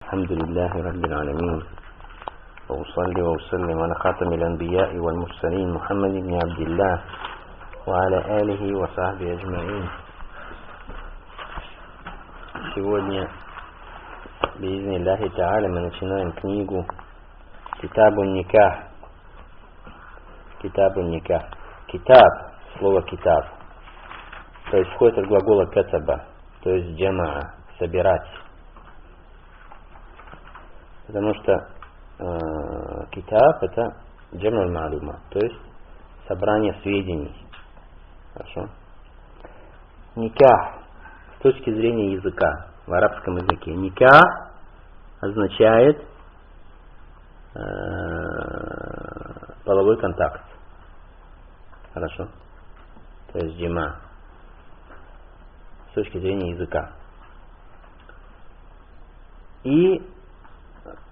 الحمد لله رب العالمين وأصلي وأسلم على خاتم الأنبياء والمرسلين محمد بن عبد الله وعلى آله وصحبه أجمعين. Сегодня, بإذن الله تعالى, мы начинаем книгу Китабун Никах. Китабун Никах. Китаб, слово китаб, происходит от глагола катаба, то есть джамаа, собирать. Потому что китаб это джамаль ма'лума, то есть собрание сведений. Хорошо. Никах с точки зрения языка, в арабском языке. Никах означает половой контакт. Хорошо. То есть джама с точки зрения языка. И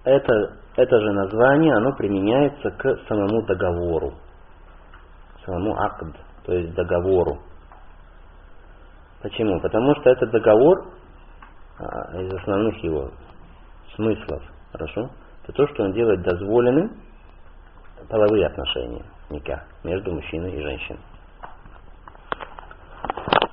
это же название, оно применяется к самому договору, самому акд, то есть договору. Почему? Потому что этот договор, из основных его смыслов, хорошо, это то, что он делает дозволенным половые отношения, никах, между мужчиной и женщиной.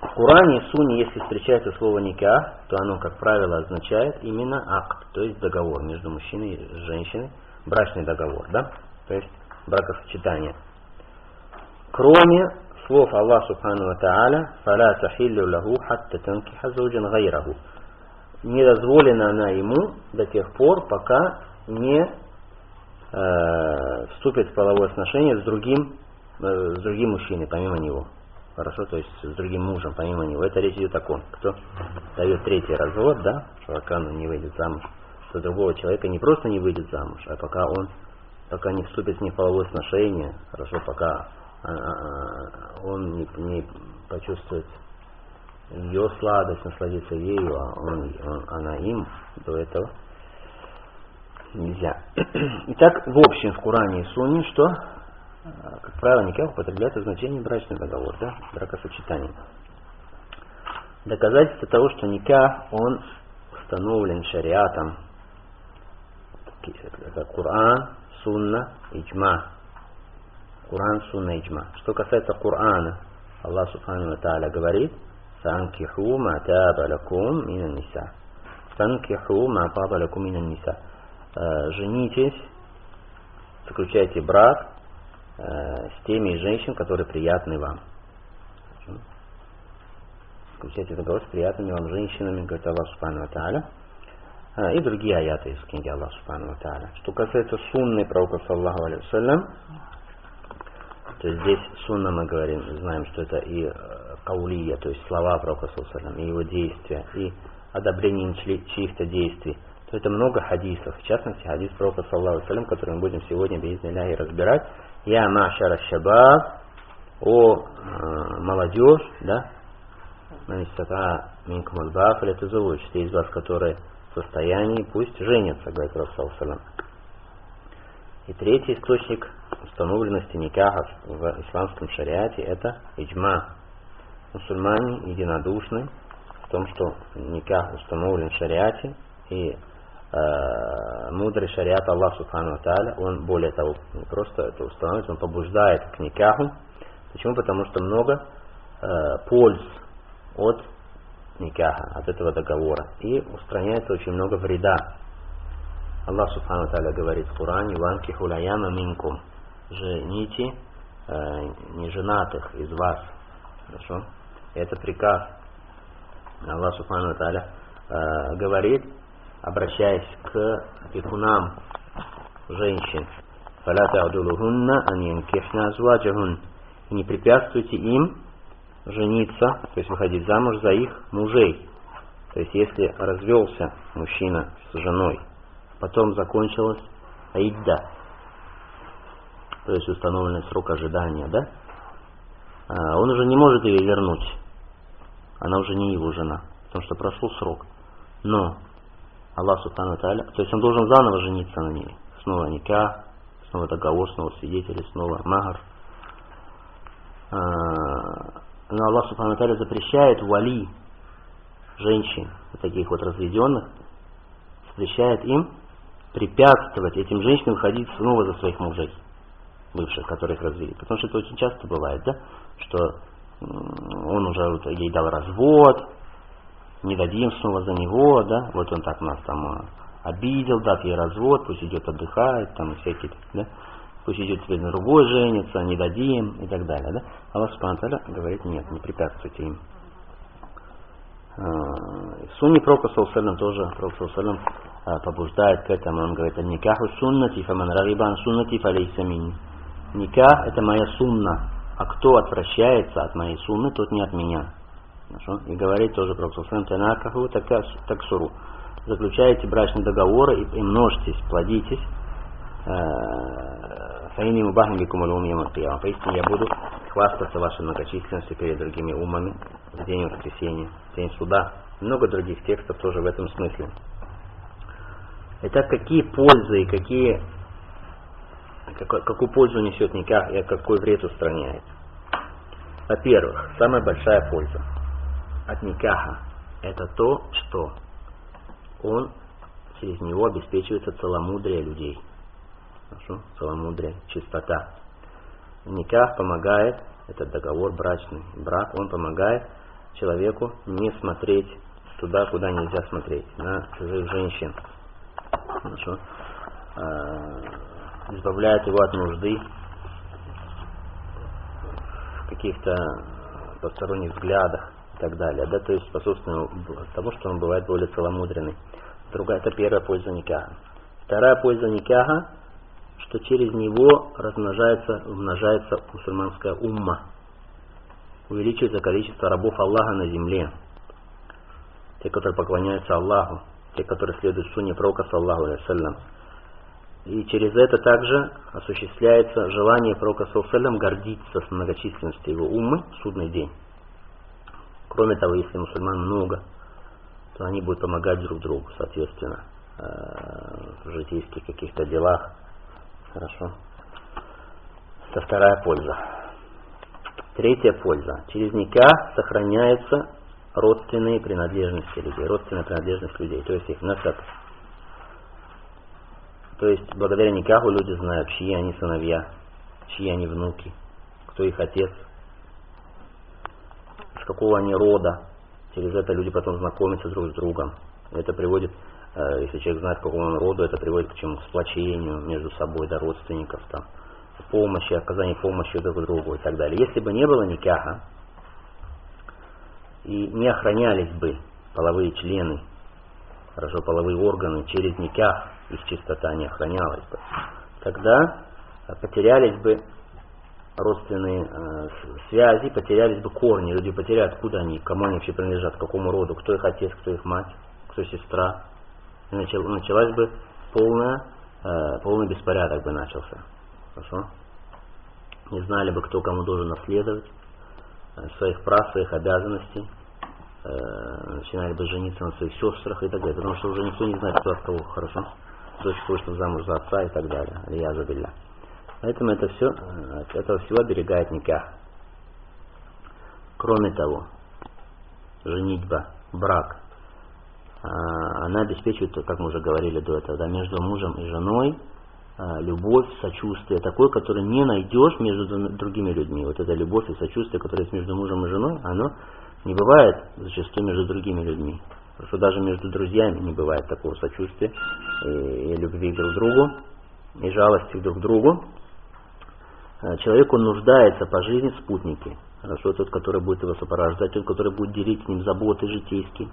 В Коране и Сунне, если встречается слово никах, то оно, как правило, означает именно акт, то есть договор между мужчиной и женщиной, брачный договор, да? То есть бракосочетание. Кроме слов Аллаха Субхану ва Тааля, «Фаля тахиллю лаху хатта танкиха зауджан гайраху». Не дозволена она ему до тех пор, пока не вступит в половое отношение с другим мужчиной, помимо него. Хорошо, то есть с другим мужем, помимо него. Это речь идет о ком? Кто дает третий развод, да, что пока он не выйдет замуж, что другого человека не просто не выйдет замуж, а пока не вступит с ней в половое отношение, хорошо, пока он не почувствует ее сладость, насладится ею, а она им, до этого нельзя. Итак, в общем, в Коране и Сунне, что, как правило, никак употребляется значение брачный договор, да, бракосочетание. Доказательство того, что никах, он установлен шариатом, это Коран, Сунна, Иджма. Коран, Сунна, Иджма. Что касается Корана, Аллах Субхану ва Тааля говорит: «Фанкиху ма таба лакум минан ниса». «Фанкиху ма таба лакум минан ниса». Женитесь, заключайте брак с теми женщин, которые приятны вам. Заключайте договор с приятными вам женщинами, говорит Аллах Субхану ва Тааля. И другие аяты из книги Аллаха Субхану ва Тааля. Что касается сунны пророка саллаллаху алейхи вассалям, то есть здесь сунна, мы говорим, знаем, что это и каулия, то есть слова пророка саллаллаху алейхи вассалям, и его действия, и одобрение чьих-то действий. То это много хадисов, в частности хадис пророка саллаллаху алейхи вассалям, который мы будем сегодня би'изни разбирать. Я ма'шара шабаб, о молодежь, да, минкум аль-ба'а фалятазаввадж, те из вас, которые в состоянии, пусть женятся, говорит пророк саллаллаху алейхи вассалям. И третий источник установленности никаха в исламском шариате — это иджма. Мусульмане единодушны в том, что никах установлен в шариате, и мудрый шариат Аллах Субхану ва Тааля, он более того, не просто это устанавливает, он побуждает к никаху. Почему? Потому что много польз от никаха, от этого договора, и устраняется очень много вреда. Аллах Субхану ва Тааля говорит в Коране: «Ванкиху лаяма минкум». Жените неженатых из вас. Хорошо? Это приказ. Аллах Субхану ва Тааля говорит, обращаясь к опекунам женщин: «Фаля та'дулухунна ан янкихна азваджахун». И не препятствуйте им жениться, то есть выходить замуж за их мужей. То есть если развелся мужчина с женой, потом закончилась идда, то есть установленный срок ожидания, да, он уже не может ее вернуть. Она уже не его жена, потому что прошел срок. Но Аллах Субхану ва Тааля, то есть он должен заново жениться на ней. Снова никах, снова договор, снова свидетели, снова махар. Но Аллах Субхану ва Тааля запрещает вали женщин, вот таких вот разведенных, запрещает им препятствовать этим женщинам ходить снова за своих мужей, бывших, которых развели. Потому что это очень часто бывает, да, что он уже ей дал развод, не дадим снова за него, да, вот он так нас там обидел, дав ей развод, пусть идет отдыхает, там всякие, да, пусть идет теперь на другой женится, не дадим и так далее, да. Аллах Субхану ва Тааля говорит, нет, не препятствуйте им. Сунни Пророка саллаллаху алейхи ва саллям тоже, Пророк саллаллаху алейхи ва саллям побуждает к этому, он говорит, никаху суннати, фаман рагибан суннати фалейса минни. Никах это моя сунна, а кто отвращается от моей сунны, тот не от меня. Хорошо? И говорит тоже Пророк саллаллаху алейхи ва саллям, таксуру. Заключаете брачные договоры и множьтесь, плодитесь. Поистине я буду хвастаться вашей многочисленностью перед другими умами в день воскресения, в день суда. Много других текстов тоже в этом смысле. Итак, какие пользы и какую пользу несет никах и какой вред устраняет? Во-первых, самая большая польза от никаха это то, что он через него обеспечивается целомудрие людей. Хорошо? Целомудрие, чистота. Никах помогает, этот договор брачный, брак, он помогает человеку не смотреть туда, куда нельзя смотреть, на чужих женщин. Хорошо? Избавляет его от нужды в каких-то посторонних взглядах и так далее. Да? То есть способствует тому, что он бывает более целомудренный. Другая, это первая польза никаха. Вторая польза никаха, что через него умножается мусульманская умма. Увеличивается количество рабов Аллаха на земле. Те, которые поклоняются Аллаху. Те, которые следуют сунне Пророка саллаллаху алейхи ва саллям. И через это также осуществляется желание Пророка саллаллаху алейхи ва саллям гордиться с многочисленностью его уммы в судный день. Кроме того, если мусульман много, то они будут помогать друг другу, соответственно, в житейских каких-то делах. Хорошо. Это вторая польза. Третья польза. Через никах сохраняются родственные принадлежности людей. Родственная принадлежность людей, то есть их насаб. То есть благодаря никаху люди знают, чьи они сыновья, чьи они внуки, кто их отец, с какого они рода. Через это люди потом знакомятся друг с другом. Это приводит, если человек знает, какого он рода, это приводит к чему? К сплочению между собой, да, родственников, там, помощи, оказанию помощи друг другу и так далее. Если бы не было никаха, и не охранялись бы половые члены, хорошо, половые органы через никах, их чистота не охранялась бы, тогда потерялись бы родственные связи, потерялись бы корни, люди потеряют, откуда они, кому они вообще принадлежат, к какому роду, кто их отец, кто их мать, кто сестра. И началась бы полный беспорядок бы начался. Хорошо? Не знали бы, кто кому должен наследовать, своих прав, своих обязанностей, начинали бы жениться на своих сестрах и так далее, потому что уже никто не знает, кто от кого, хорошо? Дочь вышла замуж за отца и так далее. Алия забилля. Поэтому это все, от этого всего оберегает никах. Кроме того, женитьба, брак, она обеспечивает, как мы уже говорили до этого, да, между мужем и женой любовь, сочувствие, такое, которое не найдешь между другими людьми. Вот эта любовь и сочувствие, которое есть между мужем и женой, оно не бывает зачастую между другими людьми. Потому что даже между друзьями не бывает такого сочувствия и любви друг к другу, и жалости друг к другу. Человеку нуждается по жизни в спутнике. Хорошо, тот, который будет его сопровождать, тот, который будет делить с ним заботы житейские,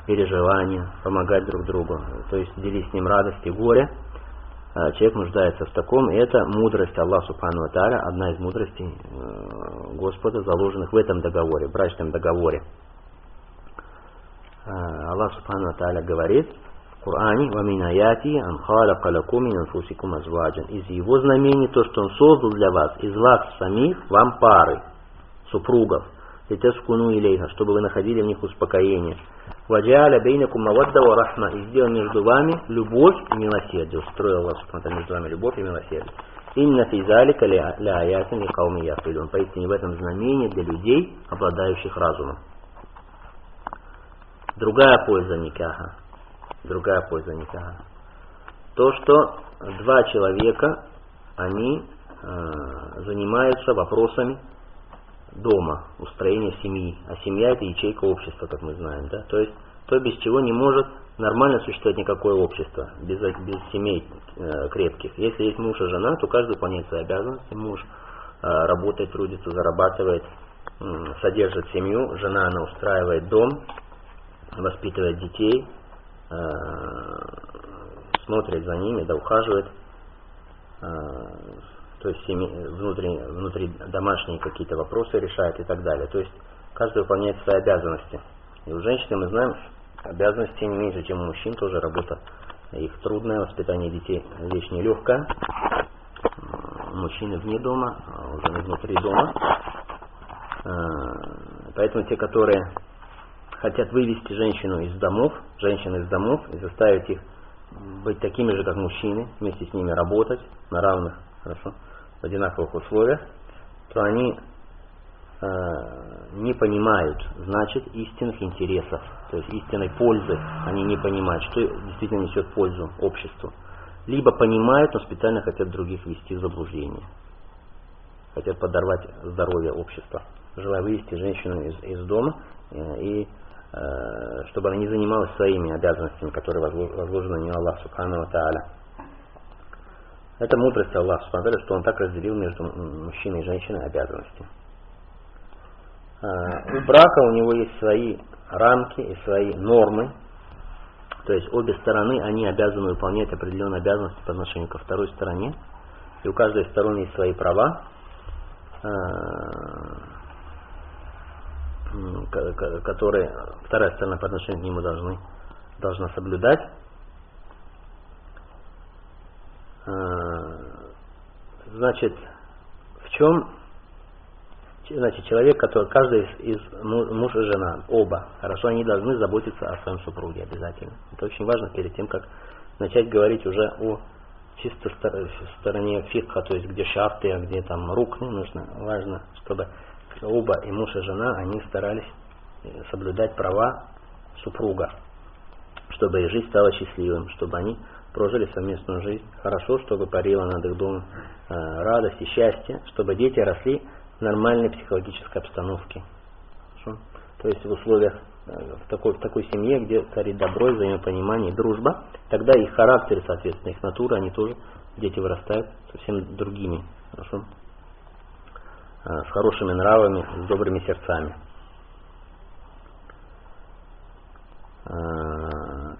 переживания, помогать друг другу, то есть делить с ним радость и горе. Человек нуждается в таком, и это мудрость Аллаха Субхану ва Тааля, одна из мудростей Господа, заложенных в этом договоре, брачном договоре. Аллах Субхану ва Тааля говорит в Коране: «Вамин аяти ан халака лакум мин анфусикум азваджан». Из его знамений то, что он создал для вас из вас самих вам пары, супругов, литаскуну илейха, чтобы вы находили в них успокоение. «Ваджа'аля бейнакум мавадда ва рахма», и сделал между вами любовь и милосердие. Устроил Аллах Субхану ва Тааля между вами любовь и милосердие. «Инна фи залика ля аятин ликауми яқилун». Поистине в этом знамение для людей, обладающих разумом. Другая польза никаха. другая польза никаха. То, что два человека, они занимаются вопросами дома, устроения семьи. А семья — это ячейка общества, как мы знаем. Да? То есть то, без чего не может нормально существовать никакое общество, без семей крепких. Если есть муж и жена, то каждый выполняет свои обязанности. Муж работает, трудится, зарабатывает, содержит семью. Жена, она устраивает дом, воспитывает детей, смотрит за ними, да, ухаживает. То есть внутри домашние какие-то вопросы решает и так далее. То есть каждый выполняет свои обязанности. И у женщин, мы знаем, обязанности не меньше, чем у мужчин, тоже работа их трудная, воспитание детей вещь нелегкая. Мужчины вне дома, а у жены внутри дома. Поэтому те, которые хотят вывести женщин из домов и заставить их быть такими же, как мужчины, вместе с ними работать на равных, хорошо, в одинаковых условиях, то они не понимают, значит, истинных интересов, то есть истинной пользы. Они не понимают, что действительно несет пользу обществу. Либо понимают, но специально хотят других ввести в заблуждение. Хотят подорвать здоровье общества, желая вывести женщину из дома, и чтобы она не занималась своими обязанностями, которые возложены на нее Аллах Субхану ва Тааля. Это мудрость Аллаха Субхану ва Тааля, что Он так разделил между мужчиной и женщиной обязанности. У брака у него есть свои рамки и свои нормы. То есть обе стороны, они обязаны выполнять определенные обязанности по отношению ко второй стороне. И у каждой стороны есть свои права, которые вторая сторона по отношению к нему должна соблюдать. Значит, в чем? Значит, человек, каждый из муж и жена, оба, хорошо, они должны заботиться о своем супруге обязательно. Это очень важно перед тем, как начать говорить уже о чисто стороне фикха, то есть где шарты, а где там рукны нужно. Важно, чтобы оба, и муж и жена, они старались соблюдать права супруга, чтобы их жизнь стала счастливым, чтобы они прожили совместную жизнь хорошо, чтобы парила над их домом радость и счастье, чтобы дети росли в нормальной психологической обстановке. Хорошо? То есть в условиях, в такой семье, где царит добро, взаимопонимание, дружба, тогда их характер, соответственно, их натура, они тоже, дети вырастают совсем другими. Хорошо? С хорошими нравами, с добрыми сердцами.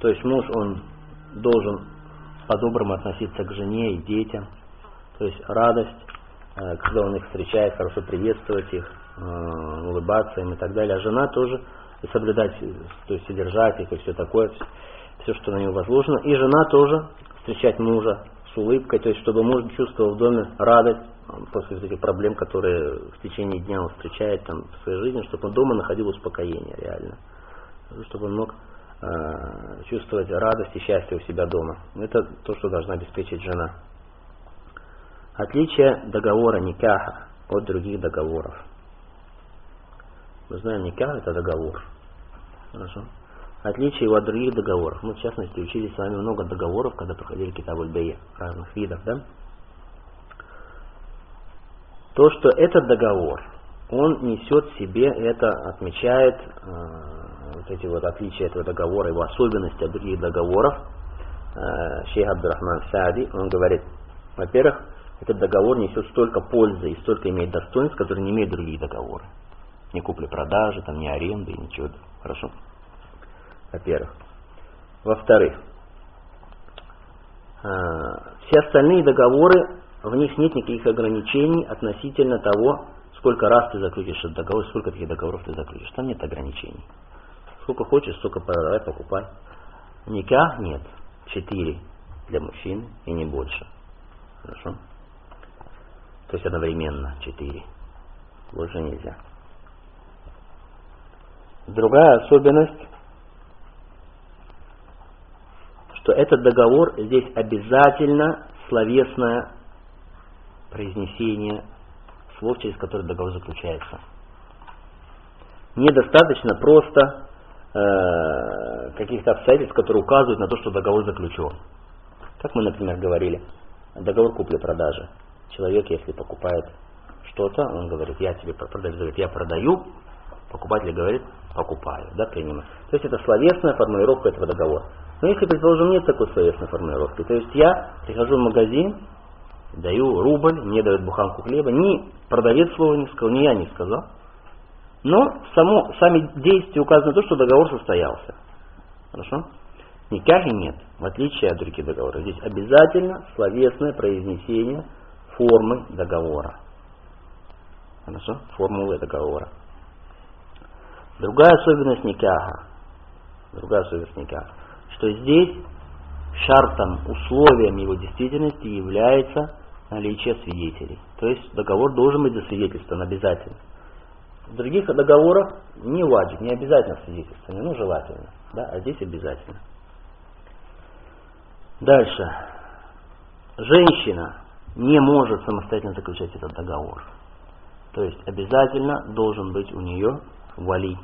То есть муж, он должен по-доброму относиться к жене и детям. То есть радость, когда он их встречает, хорошо приветствовать их, улыбаться им и так далее. А жена тоже соблюдать, то есть содержать их и все такое, все, что на него возложено. И жена тоже встречать мужа с улыбкой, то есть чтобы муж чувствовал в доме радость после этих проблем, которые в течение дня он встречает там, в своей жизни, чтобы он дома находил успокоение реально. Чтобы он мог чувствовать радость и счастье у себя дома. Это то, что должна обеспечить жена. Отличие договора никаха от других договоров. Мы знаем, никах — это договор. Хорошо. Отличие его от других договоров. Мы, в частности, учили с вами много договоров, когда проходили Китаб аль-Бей разных видов. Да? То, что этот договор, он несет в себе, это отмечает вот эти вот отличия этого договора, его особенности от других договоров. Шейх Абдурахман Саади, он говорит, во-первых, этот договор несет столько пользы и столько имеет достоинств, которые не имеют другие договоры. Ни купли-продажи, там, ни аренды, ничего. Хорошо? Во-первых. Во-вторых, все остальные договоры, в них нет никаких ограничений относительно того, сколько раз ты заключишь этот договор, сколько таких договоров ты заключишь. Там нет ограничений. Сколько хочешь, столько продавай, покупай. Никах нет. 4 для мужчин и не больше. Хорошо? То есть одновременно 4. Больше нельзя. Другая особенность, что этот договор, здесь обязательно словесное произнесение слов, через которые договор заключается. Недостаточно просто каких-то обстоятельств, которые указывают на то, что договор заключен. Как мы, например, говорили, договор купли-продажи. Человек, если покупает что-то, он говорит, я тебе продаю, говорит, я продаю, покупатель говорит, покупаю, да, принимаю. То есть это словесная формулировка этого договора. Но если, предположим, нет такой словесной формулировки, то есть я прихожу в магазин, даю рубль, мне дают буханку хлеба, ни продавец слова не сказал, ни я не сказал, но сами действия указаны на то, что договор состоялся. Хорошо? Никахи нет, в отличие от других договоров. Здесь обязательно словесное произнесение формы договора. Хорошо? Формулы договора. Другая особенность никаха, что здесь шартом, условием его действительности является наличие свидетелей. То есть договор должен быть засвидетельствован обязательно. В других договорах не ваджиб, не обязательно свидетельствование, но желательно. Да? А здесь обязательно. Дальше. Женщина не может самостоятельно заключать этот договор. То есть обязательно должен быть у нее вали,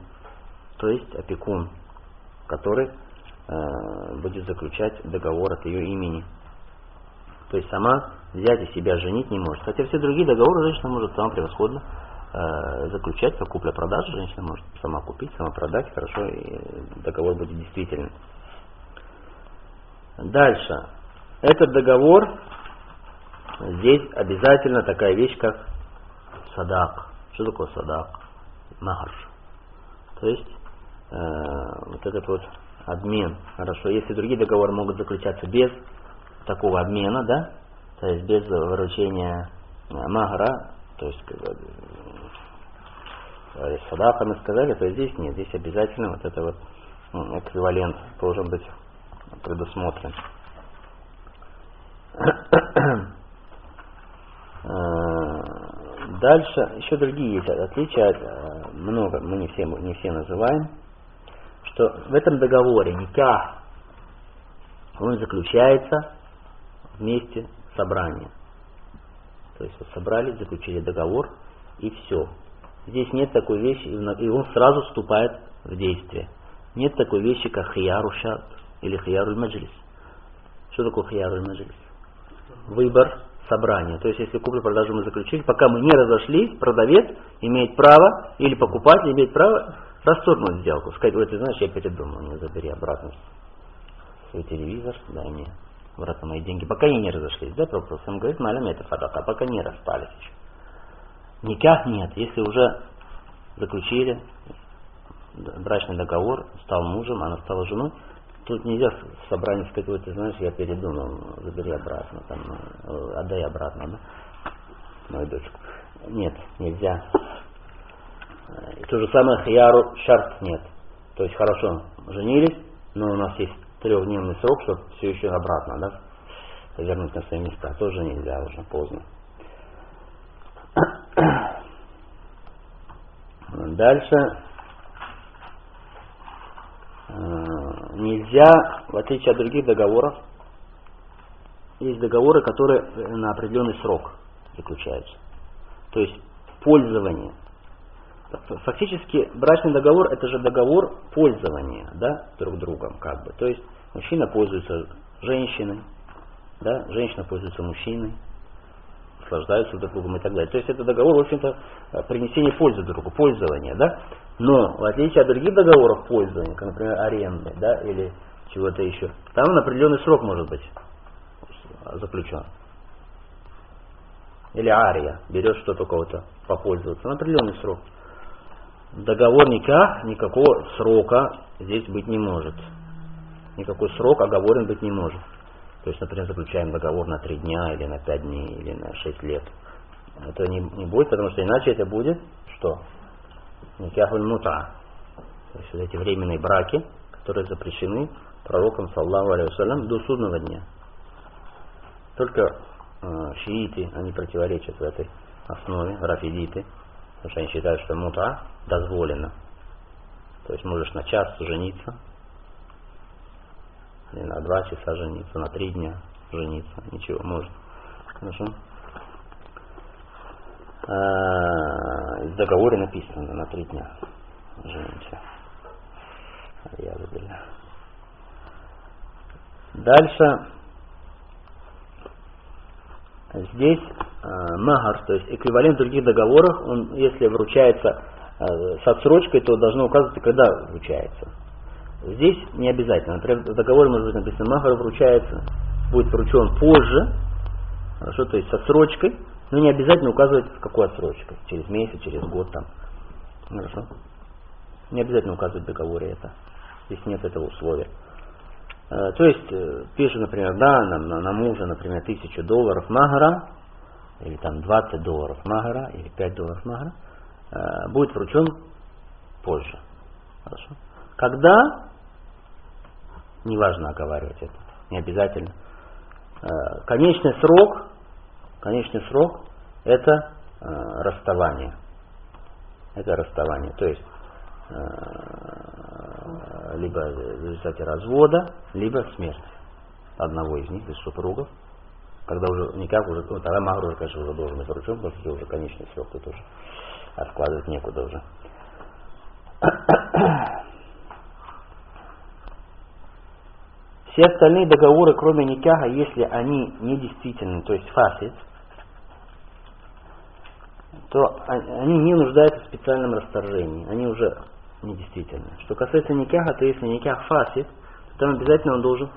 то есть опекун, который будет заключать договор от ее имени. То есть сама взять и себя женить не может. Хотя все другие договоры женщина может сама превосходно заключать, как купля-продажа. Женщина может сама купить, сама продать, хорошо, и договор будет действительным. Дальше. Этот договор, здесь обязательно такая вещь, как садак. Что такое садак? Махар. То есть вот этот вот обмен. Хорошо. Если другие договоры могут заключаться без такого обмена, да, то есть без выручения махара, то есть садака мы сказали, то здесь нет. Здесь обязательно вот это вот эквивалент должен быть предусмотрен. Дальше еще другие есть отличия, много, мы не все называем, что в этом договоре никах, он заключается вместе собрания. То есть вот собрались, заключили договор и все. Здесь нет такой вещи, и он сразу вступает в действие. Нет такой вещи, как хияру шарт или хияру маджлис. Что такое хияру маджлис? Выбор собрания. То есть если куплю-продажу мы заключили, пока мы не разошлись, продавец имеет право, или покупатель имеет право расторгнуть сделку. Сказать, ой, ты знаешь, я передумал, не забери обратно свой телевизор, дай мне обратно мои деньги. Пока они не разошлись, да, просто он говорит, малями это садака, пока не распались еще. Никак нет, если уже заключили брачный договор, стал мужем, она стала женой, тут нельзя в собрании сказать, ой, ты знаешь, я передумал, забери обратно, там, отдай обратно, да, мою дочку. Нет, нельзя. И то же самое хияру шарт нет. То есть хорошо, женились, но у нас есть 3-дневный срок, чтобы все еще обратно, да, вернуть на свои места. Тоже нельзя, уже поздно. Дальше нельзя, в отличие от других договоров, есть договоры, которые на определенный срок заключаются. То есть пользование. Фактически брачный договор это же договор пользования, да, друг другом, как бы. То есть мужчина пользуется женщиной, да, женщина пользуется мужчиной, наслаждаются друг другом и так далее. То есть это договор, в общем-то, принесение пользы друг другу, пользование, да. Но в отличие от других договоров пользования, как, например, аренды, да, или чего-то еще, там на определенный срок может быть заключен. Или ария, берешь что-то у кого-то попользоваться на определенный срок. Договор никак, никакого срока здесь быть не может. Никакой срок оговорен быть не может. То есть, например, заключаем договор на 3 дня, или на 5 дней, или на 6 лет. Это не будет, потому что иначе это будет что? Никахуль мута. То есть вот эти временные браки, которые запрещены пророком, саллаллаху алейхи вассалям, до судного дня. Только шииты, они противоречат в этой основе, рафидиты, потому что они считают, что мута дозволено. То есть можешь на час жениться, или на 2 часа жениться, на 3 дня жениться, ничего, можно. Хорошо? В договоре написано на 3 дня женимся. Дальше здесь махар, то есть эквивалент в других договорах, он, если вручается с отсрочкой, то должно указываться, когда вручается. Здесь не обязательно. Например, в договоре может быть написано, махар вручается, будет вручен позже, хорошо, то есть с отсрочкой, но не обязательно указывать, с какой отсрочкой, через месяц, через год там. Хорошо. Не обязательно указывать в договоре это. Здесь нет этого условия. То есть, пишет, например, да, на мужа, например, $1000 махара, или там $20 махара, или $5 махара, будет вручен позже. Хорошо. Когда, неважно оговаривать это, не обязательно. Конечный срок это расставание. Это расставание. То есть, либо в результате развода, либо смерти одного из них, из супругов. Когда уже никак, уже, ну, тогда махр уже, конечно, уже должен быть вручен, потому что уже конечный срок тут уже откладывать некуда уже. Все остальные договоры, кроме никаха, если они недействительны, то есть фасид, то они не нуждаются в специальном расторжении, они уже недействительны. Что касается никаха, то если никах фасид, то там обязательно он должен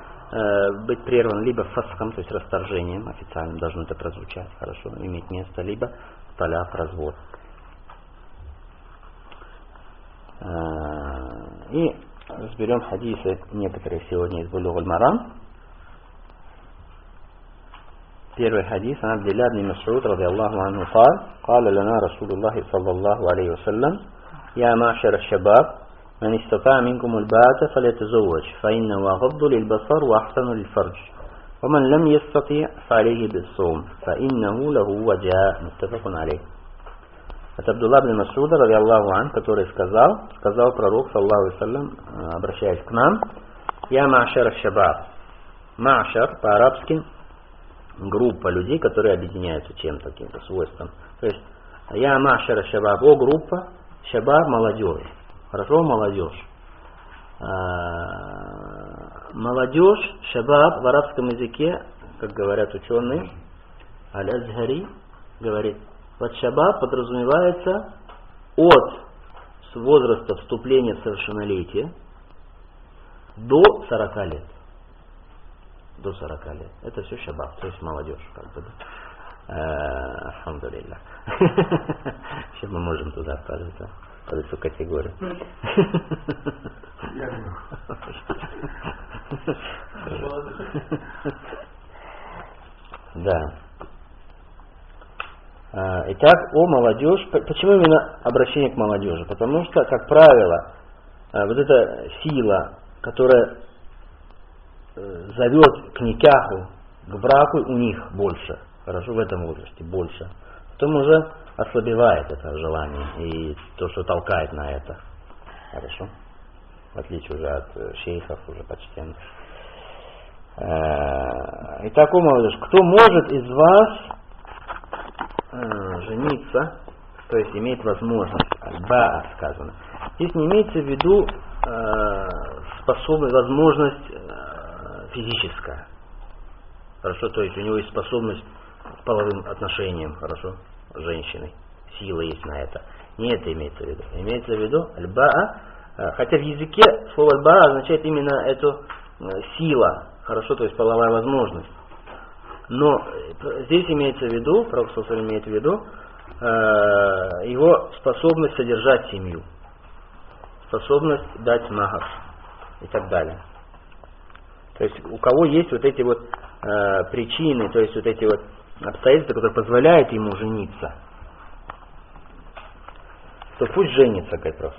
быть прерван либо фасхом, то есть расторжением, официально должно это прозвучать, хорошо, иметь место, либо таляк, развод. И разберем хадисы некоторые сегодня из Булуг аль-Марам. Первый хадис عن عبد الله بن مسعود رضي الله عنه قال لنا رسول الله صلى الله عليه وسلم يا معشر الشباب من استطاع منكم الباءة فليتزوج فإنه أغض للبصر وأحسن للفرج ومن لم يستطع فعليه بالصوم فإنه له وجاء متفق عليه. Это Абдулла ибн Мас'уда, ради Аллаху ан, который сказал пророк, саллаллаху алейхи ва саллям, обращаясь к нам, «Я ма'шар аш-шабаб». Ма'шар по-арабски группа людей, которые объединяются чем-то, каким-то свойством. То есть, «Я ма'шар аш-шабаб», о группа, шабаб молодежь. Хорошо, молодежь. Молодежь, шабаб в арабском языке, как говорят ученые, аль-Азхари говорит, под шабаб подразумевается от возраста вступления в совершеннолетие до 40 лет. До 40 лет. Это все шабаб, то есть молодежь. Как бы. Алхамдулилля. Сейчас мы можем туда отправиться, под эту категорию. Да. Итак, о молодежь. Почему именно обращение к молодежи? Потому что, как правило, вот эта сила, которая зовет к никаху, к браку, у них больше. Хорошо, в этом возрасте больше. Потом уже ослабевает это желание и то, что толкает на это. Хорошо? В отличие уже от шейхов, уже почтенных. Итак, о молодежь. Кто может из вас жениться, то есть имеет возможность, аль-баа сказано. Здесь не имеется в виду способность, возможность физическая. Хорошо, то есть у него есть способность к половым отношениям, хорошо, с женщиной. Сила есть на это. Не это имеется в виду. Имеется в виду аль-баа, хотя в языке слово аль-баа означает именно эту сила, хорошо, то есть половая возможность. Но здесь имеется в виду, пророк имеет в виду его способность содержать семью, способность дать махар и так далее. То есть у кого есть вот эти вот причины, то есть вот эти вот обстоятельства, которые позволяют ему жениться, то пусть женится, говорит пророк.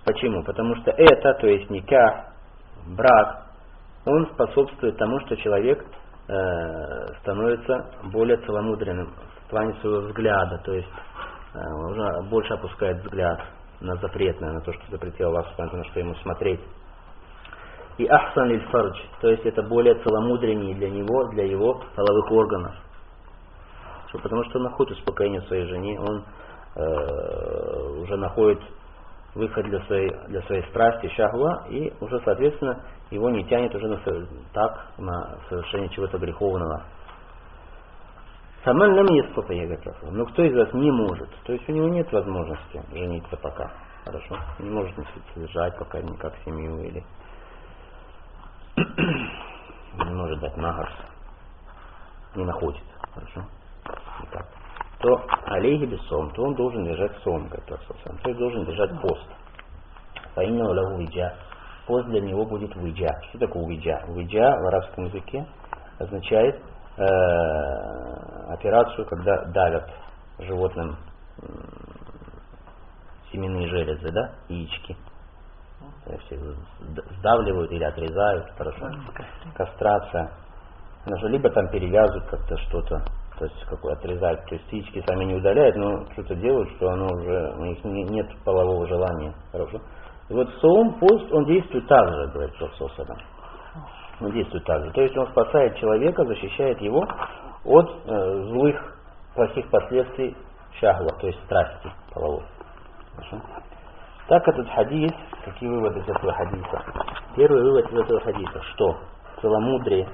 Почему? Потому что это, то есть никах, брак, он способствует тому, что человек становится более целомудренным в плане своего взгляда, то есть уже больше опускает взгляд на запретное, на то, что запретил Аллах, на что ему смотреть. И ахсан лиль фардж, то есть это более целомудреннее для него, для его половых органов. Потому что он находит успокоение в своей жене, он уже находит выход для своей страсти, шахва, и уже, соответственно, его не тянет уже на совершение чего-то греховного. Саман нам есть кто-то, я говорю, но кто из вас не может, то есть у него нет возможности жениться пока, хорошо, не может содержать пока никак семью или не может дать нагар, не находит, хорошо, никак. То алейхи бессом, то он должен держать сом, то есть должен держать пост. Фаинна лаху виджа. Пост для него будет виджа. Что такое виджа? Виджа в арабском языке означает операцию, когда давят животным семенные железы, да, яички. Сдавливают или отрезают, хорошо. Кастрация. Либо там перевязывают как-то что-то. То есть какой отрезать, то есть яички сами не удаляют, но что-то делают, что оно уже, у них нет полового желания. Хорошо. И вот соум, пост, он действует так же, говорит Сосадам. Он действует так же. То есть он спасает человека, защищает его от злых, плохих последствий шахва, то есть страсти половой. Хорошо. Так этот хадис, какие выводы из этого хадиса? Первый вывод из этого хадиса, что целомудрие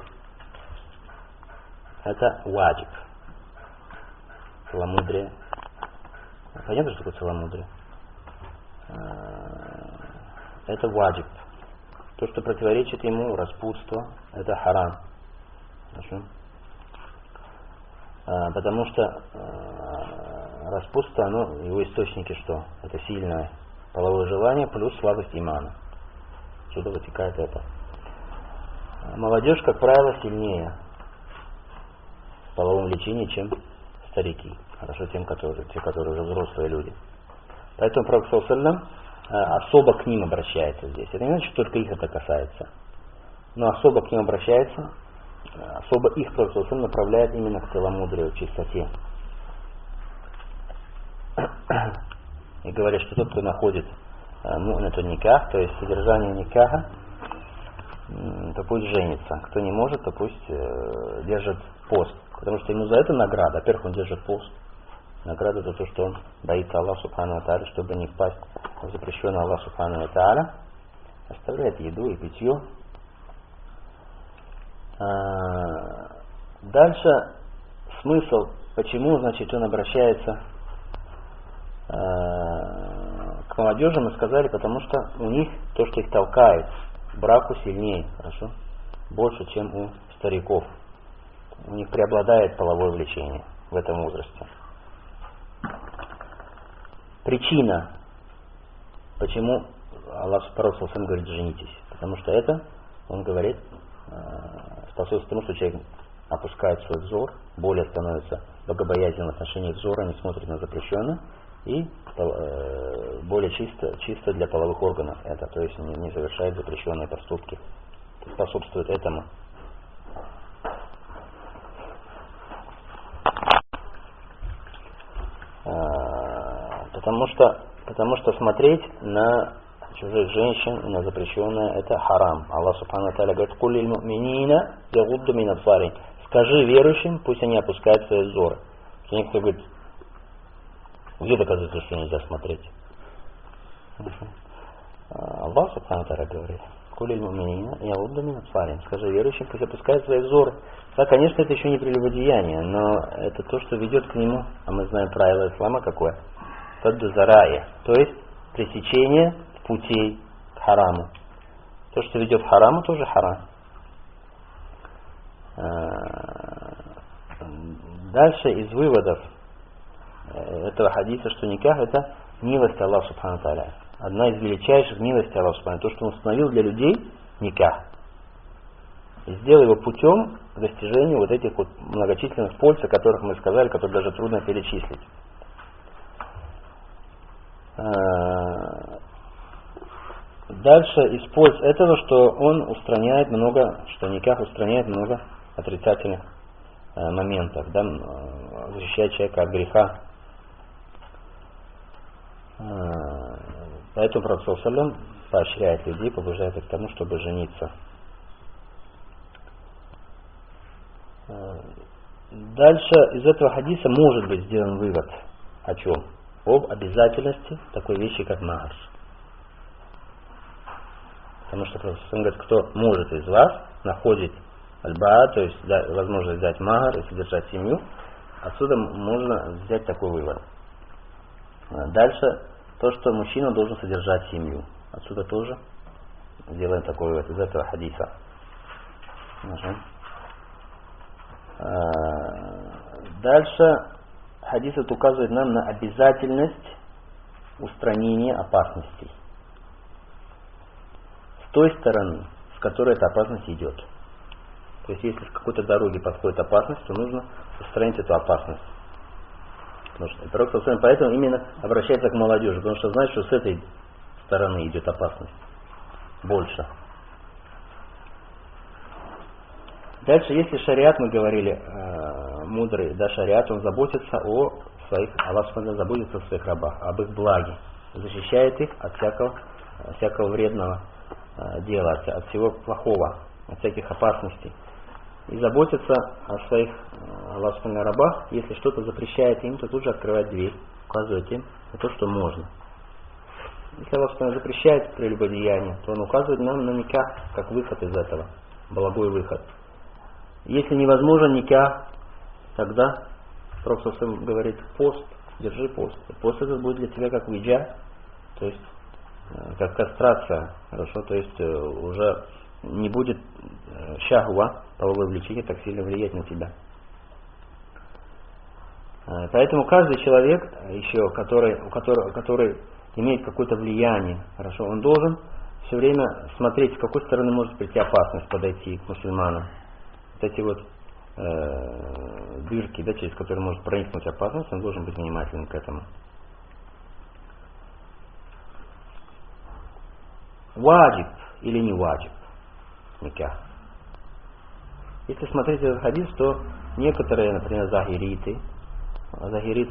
это ваджиб. Целомудрие. Понятно, что такое целомудрие? Это ваджиб. То, что противоречит ему, распутство, это харам. Хорошо? Потому что распутство, его источники что? Это сильное половое желание плюс слабость имана. Отсюда вытекает это. Молодежь, как правило, сильнее в половом влечении, чем старики. Хорошо, те, которые уже взрослые люди. Поэтому Пророк саллаллаху алейхи ва саллям особо к ним обращается здесь. Это не значит, что только их это касается. Но особо к ним обращается, особо их Пророк саллаллаху алейхи ва саллям направляет именно к целомудрию, чистоте. И говорит, что тот, кто находит му'нату никах, то есть содержание никаха, то пусть женится. Кто не может, то пусть держит пост. Потому что ему за это награда. Во-первых, он держит пост. Награда за то, что он боится Аллаха Субхану ва Тааля, чтобы не впасть в запрещенное Аллаху Субхану ва Тааля. Оставляет еду и питье. Дальше смысл, почему, значит, он обращается к молодежи, мы сказали, потому что у них то, что их толкает к браку, сильнее, хорошо, больше, чем у стариков. У них преобладает половое влечение в этом возрасте. Причина, почему Аллах Субхану говорит, женитесь. Потому что это, он говорит, способствует тому, что человек опускает свой взор, более становится богобоязнен в отношении взора, не смотрит на запрещенное, и более чисто для половых органов это, то есть не совершает запрещенные поступки. Способствует этому. Потому что смотреть на чужих женщин, на запрещенное, это харам. Аллах Субхану ва Тааля говорит: «Куллиль му'минина ягудду мин абсарихим». Скажи верующим, пусть они опускают свои взоры. Некоторые говорят: где доказывается, что нельзя смотреть? Аллах Субхану ва Тааля говорит: «Куллиль му'минина ягудду мин абсарихим». Скажи верующим, пусть опускают свои взоры. Да, конечно, это еще не прелюбодеяние, но это то, что ведет к нему, а мы знаем правило ислама какое? Садду зарая, то есть пресечение путей к хараму. То, что ведет к хараму, тоже харам. Дальше из выводов этого хадиса, что никах это милость Аллаха Субхану ва Тааля. Одна из величайших милостей Аллаха Субхану ва Тааля, то, что Он установил для людей никах. И сделал его путем к достижению вот этих вот многочисленных польз, о которых мы сказали, которые даже трудно перечислить. Дальше из польз этого, что он устраняет много, что никах устраняет много отрицательных моментов, да, защищает человека от греха. Поэтому Пророк саллаллаху алейхи ва саллям поощряет людей, побуждает их к тому, чтобы жениться. Дальше из этого хадиса может быть сделан вывод о чем? Об обязательности такой вещи, как нагар. Потому что Пророк говорит, кто может из вас, находит аль-баа, то есть возможность взять магар и содержать семью, отсюда можно взять такой вывод. Дальше, то, что мужчина должен содержать семью. Отсюда тоже делаем такой вывод из этого хадиса. Дальше хадис указывает нам на обязательность устранения опасностей с той стороны, с которой эта опасность идет. То есть, если с какой-то дороги подходит опасность, то нужно устранить эту опасность. Пророк поэтому именно обращается к молодежи, потому что знает, что с этой стороны идет опасность больше. Дальше, если шариат, мы говорили, мудрый, да, шариат, он заботится о своих, Аллах заботится о своих рабах, об их благе, защищает их от всякого вредного дела, от всего плохого, от всяких опасностей. И заботится о своих Аллах рабах, если что-то запрещает им, то тут же открывает дверь, указывает им на то, что можно. Если Аллах запрещает прелюбодеяние, то он указывает нам на никах, как выход из этого, благой выход. Если невозможен никах, тогда Пророк говорит: пост, держи пост. Пост этот будет для тебя как виджа, то есть как кастрация, хорошо, то есть уже не будет шахва, половое влечение, так сильно влиять на тебя. Поэтому каждый человек, еще, который имеет какое-то влияние, хорошо, он должен все время смотреть, с какой стороны может прийти опасность подойти к мусульманам. Вот эти вот дырки, да, через которые может проникнуть опасность, он должен быть внимательным к этому. Ваджиб или не ваджиб никах. Если смотреть этот хадис, то некоторые, например, захириты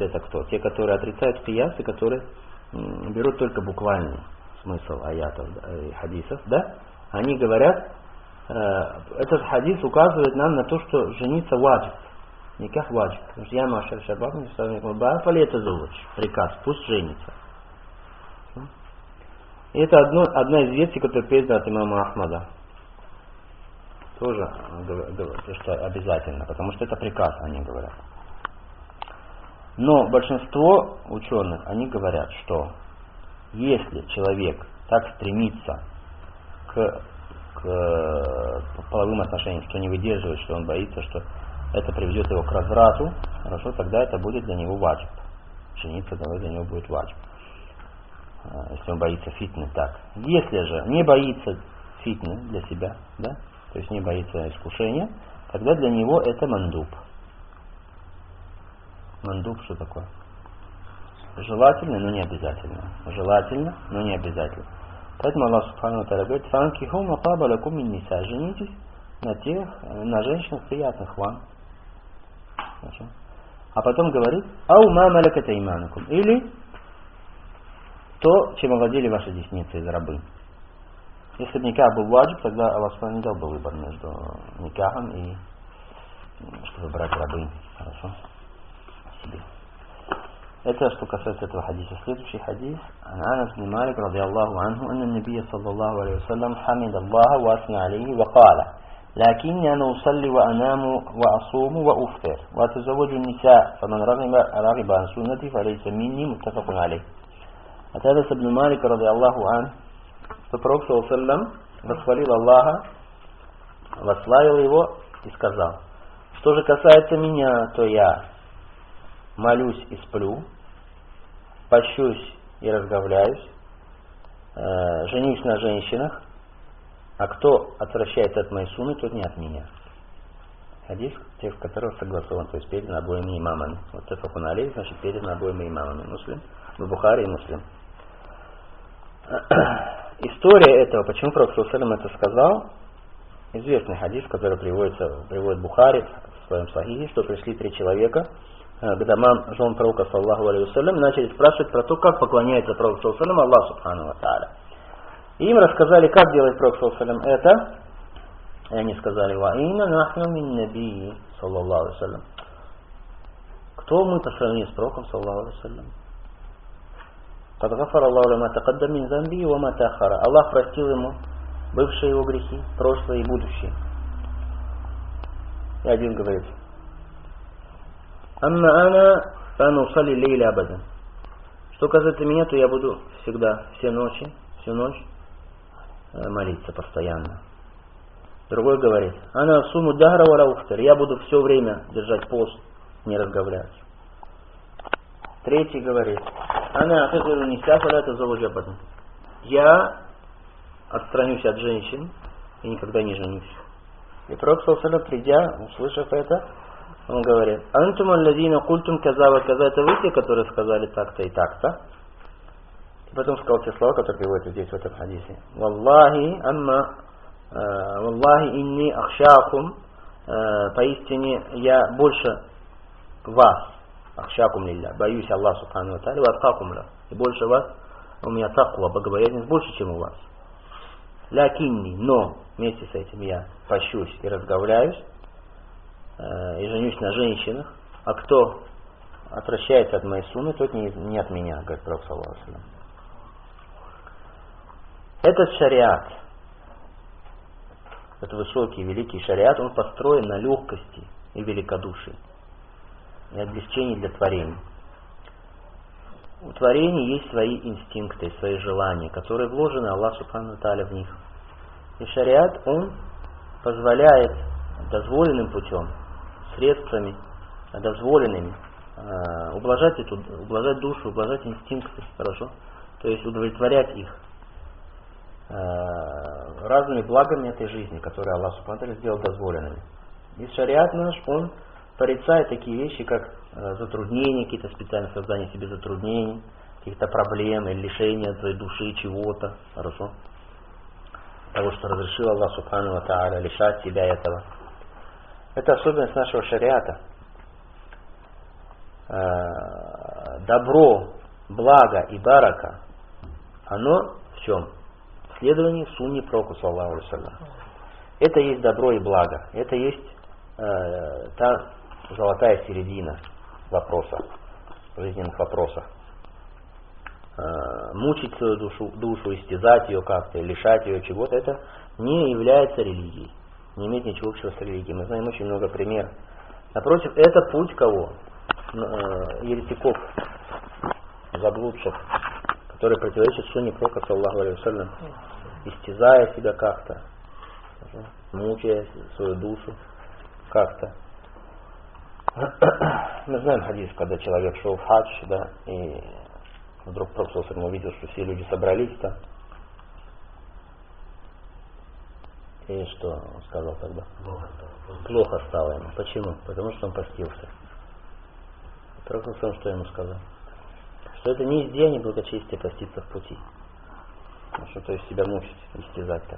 это кто? Те, которые отрицают кияс и которые берут только буквальный смысл аятов, хадисов, да? Они говорят, этот хадис указывает нам на то, что жениться ваджиб, никах ваджиб. Потому что я машар шабаб, приказ, пусть женится. И это одна из версий, которая передана от имама Ахмада. Тоже что обязательно, потому что это приказ, они говорят. Но большинство ученых, они говорят, что если человек так стремится к половым отношениям, что не выдерживает, что он боится, что это приведет его к разврату, хорошо, тогда это будет для него ваджиб. Жениться для него будет ваджиб. Если он боится фитны, так. Если же не боится фитны для себя, да, то есть не боится искушения, тогда для него это мандуб. Мандуб что такое? Желательно, но не обязательно. Желательно, но не обязательно. Поэтому Аллах Субхану Тааля говорит: «Фанкиху ма таба лакум мин ниса». Женитесь на женщинах приятных вам. Хорошо. А потом говорит: «Ау ма малакат айманукум». Или то, чем овладели ваши десницы из рабы. Если бы никах был ваджиб, тогда Аллах не дал бы выбор между никахом и чтобы брать рабы. Хорошо? Себе. Это что касается этого хадиса. Следующий хадис. Анас бин Малик радиаллаху анху, анна набия саллаллаху алейхи вассалям хамид Аллаха ва асна алейхи ва каля: «Лакинни ана усалли ва анаму ва асуму ва уфтир ва тазаваджу ниса, фаман рагиба ан суннати фалейса минни». Муттафакун алейх. От Анас бин Малик радиаллаху анху, что Пророк саллаллаху алейхи ва саллям восхвалил Аллаха, восславил его и сказал: «Что же касается меня, то я молюсь и сплю, пощусь и разговляюсь, женюсь на женщинах, а кто отвращается от моей сунны, тот не от меня». Хадис, текст которого согласован, то есть передан обоими имамами. Вот тафакун алейх, значит передан обоими имамами. Муслим, Бухари и Муслим. История этого, почему Пророк саллаллаху алейхи ва саллям это сказал, известный хадис, который приводит Бухари в своем сахихе, что пришли 3 человека к домам жен Пророка саллаллаху алейхи ва саллям и начали спрашивать про то, как поклоняется Пророк саллаллаху алейхи ва саллям Аллаху субхану ва тааля. И им рассказали, как делает Пророк саллаллаху алейхи ва саллям это. И они сказали: «Ва инна нахну мин набии саллаллаху алейхи ва саллям». Кто мы по сравнению с Пророком саллаллаху алейхи ва саллям? «Кад гафар Аллаху лама тақаддам мин замби ва ма таахара». Аллах простил ему бывшие его грехи, прошлые и будущие. И один говорит: «Амма ана фанусали лейля абадан». Что касается меня, то я буду всегда, всю ночь молиться постоянно. Другой говорит: «Ана суму дахра ва ла уфтир». Я буду все время держать пост, не разговаривать. Третий говорит: «Ана атазиру ниса фала тазаввaju абадан». Я отстранюсь от женщин и никогда не женюсь. И Пророк саллаллаху алейхи ва саллям, придя, услышав это, он говорит: «Антум аллазина культум каза ва каза». Это вы те, которые сказали так-то и так-то. И потом сказал те слова, которые приводятся здесь в этом хадисе. «Валлахи амма, валлахи инни ахшакум». Поистине я больше вас, ахшакум лилля, боюсь Аллаха субхану ва тааля, ва атқакум ла. И больше вас, у меня таква, богобоязненность больше, чем у вас. Лякинни, но вместе с этим я пощусь и разговляюсь, и женюсь на женщинах, а кто отвращается от моей сунны, тот не от меня, говорит Пророк саллаллаху алейхи ва саллям. Этот шариат, этот высокий, великий шариат, он построен на легкости и великодушии, и облегчении для творений. У творений есть свои инстинкты, свои желания, которые вложены Аллаху субхану ва тааля в них. И шариат, он позволяет дозволенным путем, средствами дозволенными ублажать душу, ублажать инстинкты, хорошо? То есть удовлетворять их разными благами этой жизни, которые Аллах субхану ва тааля сделал дозволенными. И шариат наш, он порицает такие вещи, как затруднения, какие-то специальные создания себе затруднений, каких-то проблем или лишения своей души чего-то, хорошо? Того, что разрешил Аллах субхану ва тааля, лишать себя этого. Это особенность нашего шариата. Добро, благо и барака, оно в чем? В следовании сунне Пророка саллаллаху алейхи ва саллям. Это есть добро и благо. Это есть та золотая середина вопроса, жизненных вопросах. Мучить свою душу, истязать ее как-то, лишать ее чего-то, это не является религией. Не имеет ничего общего с религией. Мы знаем очень много примеров. Напротив, это путь кого? Еретиков, заблудших, которые противоречат сунне Пророка саллаллаху алейхи ва саллям, истязая себя как-то, мучая свою душу как-то. Мы знаем хадис, когда человек шел в хадж, да, и вдруг Пророк саллаллаху алейхи ва саллям увидел, что все люди собрались-то. И что он сказал тогда? Плохо стало ему. Почему? Потому что он постился. Пророк саллаллаху алейхи ва саллям что ему сказал? Что это не везде, не благочестие поститься в пути. Что, то есть себя мучить, истязать-то.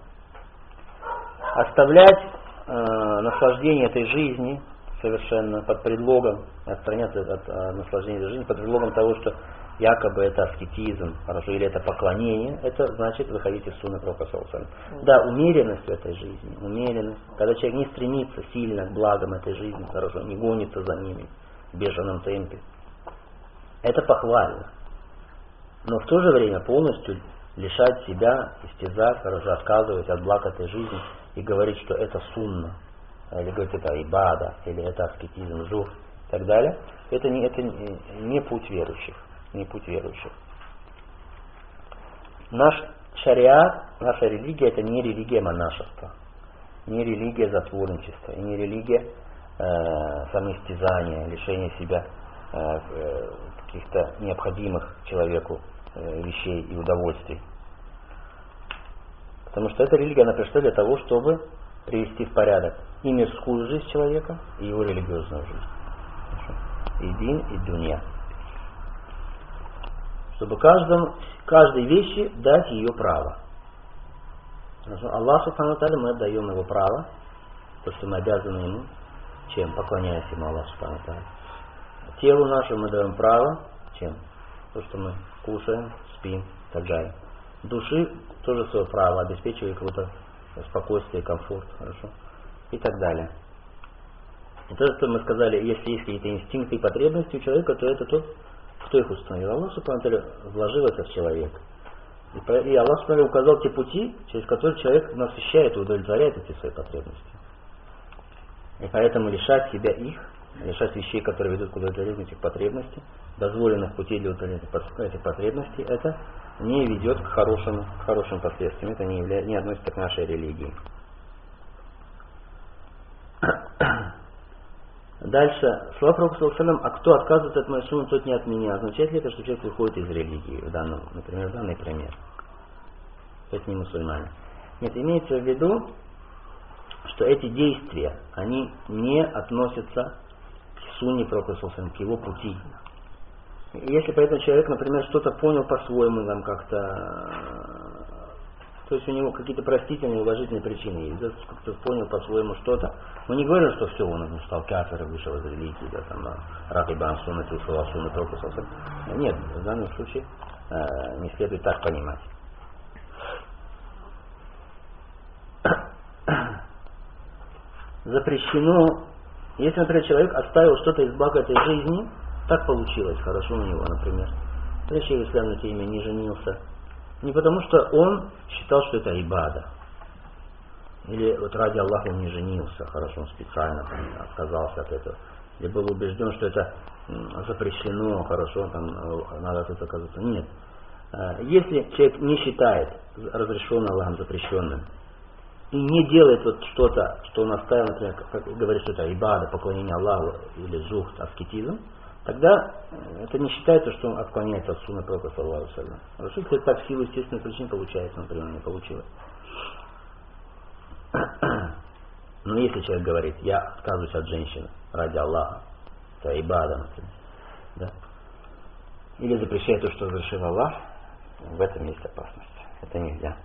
Оставлять наслаждение этой жизни совершенно под предлогом, отстраняться от наслаждения этой жизни под предлогом того, что якобы это аскетизм, хорошо, или это поклонение, это значит выходить из сунны Пророка саллаллаху алейхи ва саллям. Да, умеренность в этой жизни, умеренность, когда человек не стремится сильно к благам этой жизни, хорошо, не гонится за ними в бешеном темпе, это похвально. Но в то же время полностью лишать себя, истязать, хорошо, отказывать от благ этой жизни и говорить, что это сунна, или говорить, это ибада, или это аскетизм, зур и так далее, это не путь верующих. Не путь верующих. Наш шариат, наша религия, это не религия монашества, не религия затворничества, и не религия самоистязания, лишения себя каких-то необходимых человеку вещей и удовольствий. Потому что эта религия, она пришла для того, чтобы привести в порядок и мирскую жизнь человека, и его религиозную жизнь. И дин, и дунья. Чтобы каждой вещи дать ее право. Аллах субхану ва тааля, мы отдаем его право, то, что мы обязаны ему, чем? Поклоняясь ему, Аллаху субхану ва тааля. Телу нашему мы даем право, чем? То, что мы кушаем, спим и так далее. Души тоже свое право, обеспечивая какое-то спокойствие, комфорт, хорошо, и так далее. И то, что мы сказали, если есть какие-то инстинкты и потребности у человека, то это тот, кто их установил. Аллах субхану ва тааля вложил это в человека. И Аллах Субхану указал те пути, через которые человек насыщает и удовлетворяет эти свои потребности. И поэтому лишать себя их, лишать вещей, которые ведут к удовлетворению этих потребностей, дозволенных путей для удовлетворения этих потребностей, это не ведет к хорошим последствиям, это не относится к нашей религии. Дальше, слова Пророка, а кто отказывается от моей сунны, тот не от меня. Означает ли это, что человек выходит из религии, например, в данный пример? То есть не мусульмане. Нет, имеется в виду, что эти действия, они не относятся к сунне Пророка, к его пути. Если поэтому человек, например, что-то понял по-своему, там как-то, то есть у него какие-то простительные, уважительные причины есть, да, кто понял по-своему что-то, мы не говорим, что все, он стал кафиром, вышел из религии, да, там, рахибан суннати, услова сунны Пророка. Нет, в данном случае не следует так понимать. Запрещено, если, например, человек оставил что-то из блага этой жизни, так получилось, хорошо у него, например, шейх ислам на теме не женился, не потому что он считал, что это ибада, или вот ради Аллаха он не женился, хорошо, он специально там отказался от этого, или был убежден, что это запрещено, хорошо, там надо от этого отказаться. Нет. Если человек не считает разрешенным Аллахом запрещенным, и не делает вот что-то, что он оставил, например, как говорит, что это ибада, поклонение Аллаху или зухд, аскетизм, тогда это не считается, что он отклоняется от сунны Пророка, саллаллаху алейхи ва саллям. Если это так в силу естественной причины получается, например, не получилось. Но если человек говорит, я отказываюсь от женщины ради Аллаха, это ибада, например, да? Или запрещает то, что разрешил Аллах, в этом есть опасность. Это нельзя.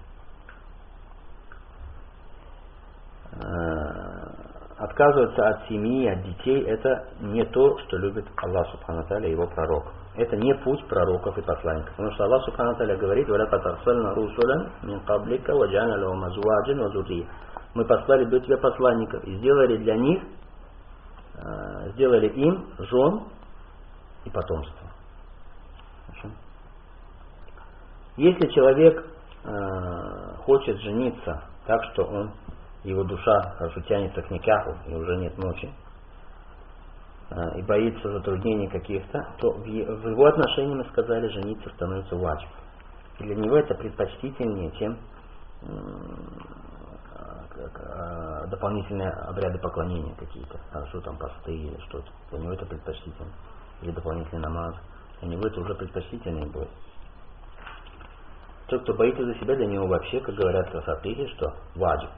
Отказываться от семьи, от детей, это не то, что любит Аллах Субхану ва Тааля и его пророк. Это не путь пророков и посланников. Потому что Аллах Субхану ва Тааля говорит: «Валякад арсальна русулян мин каблика ва джа'альна лахум азваджан ва зуррия». Мы послали до тебя посланников и сделали для них, сделали им жен и потомство. Хорошо? Если человек хочет жениться так, что его душа хорошо тянется к никаху, и уже нет ночи, и боится затруднений каких-то, то в его отношении, мы сказали, жениться становится ваджиб. И для него это предпочтительнее, чем дополнительные обряды поклонения какие-то, хорошо, там посты или что-то. Для него это предпочтительно. Или дополнительный намаз. Для него это уже предпочтительнее будет. Тот, кто боится за себя, для него вообще, как говорят в факихе, что ваджиб.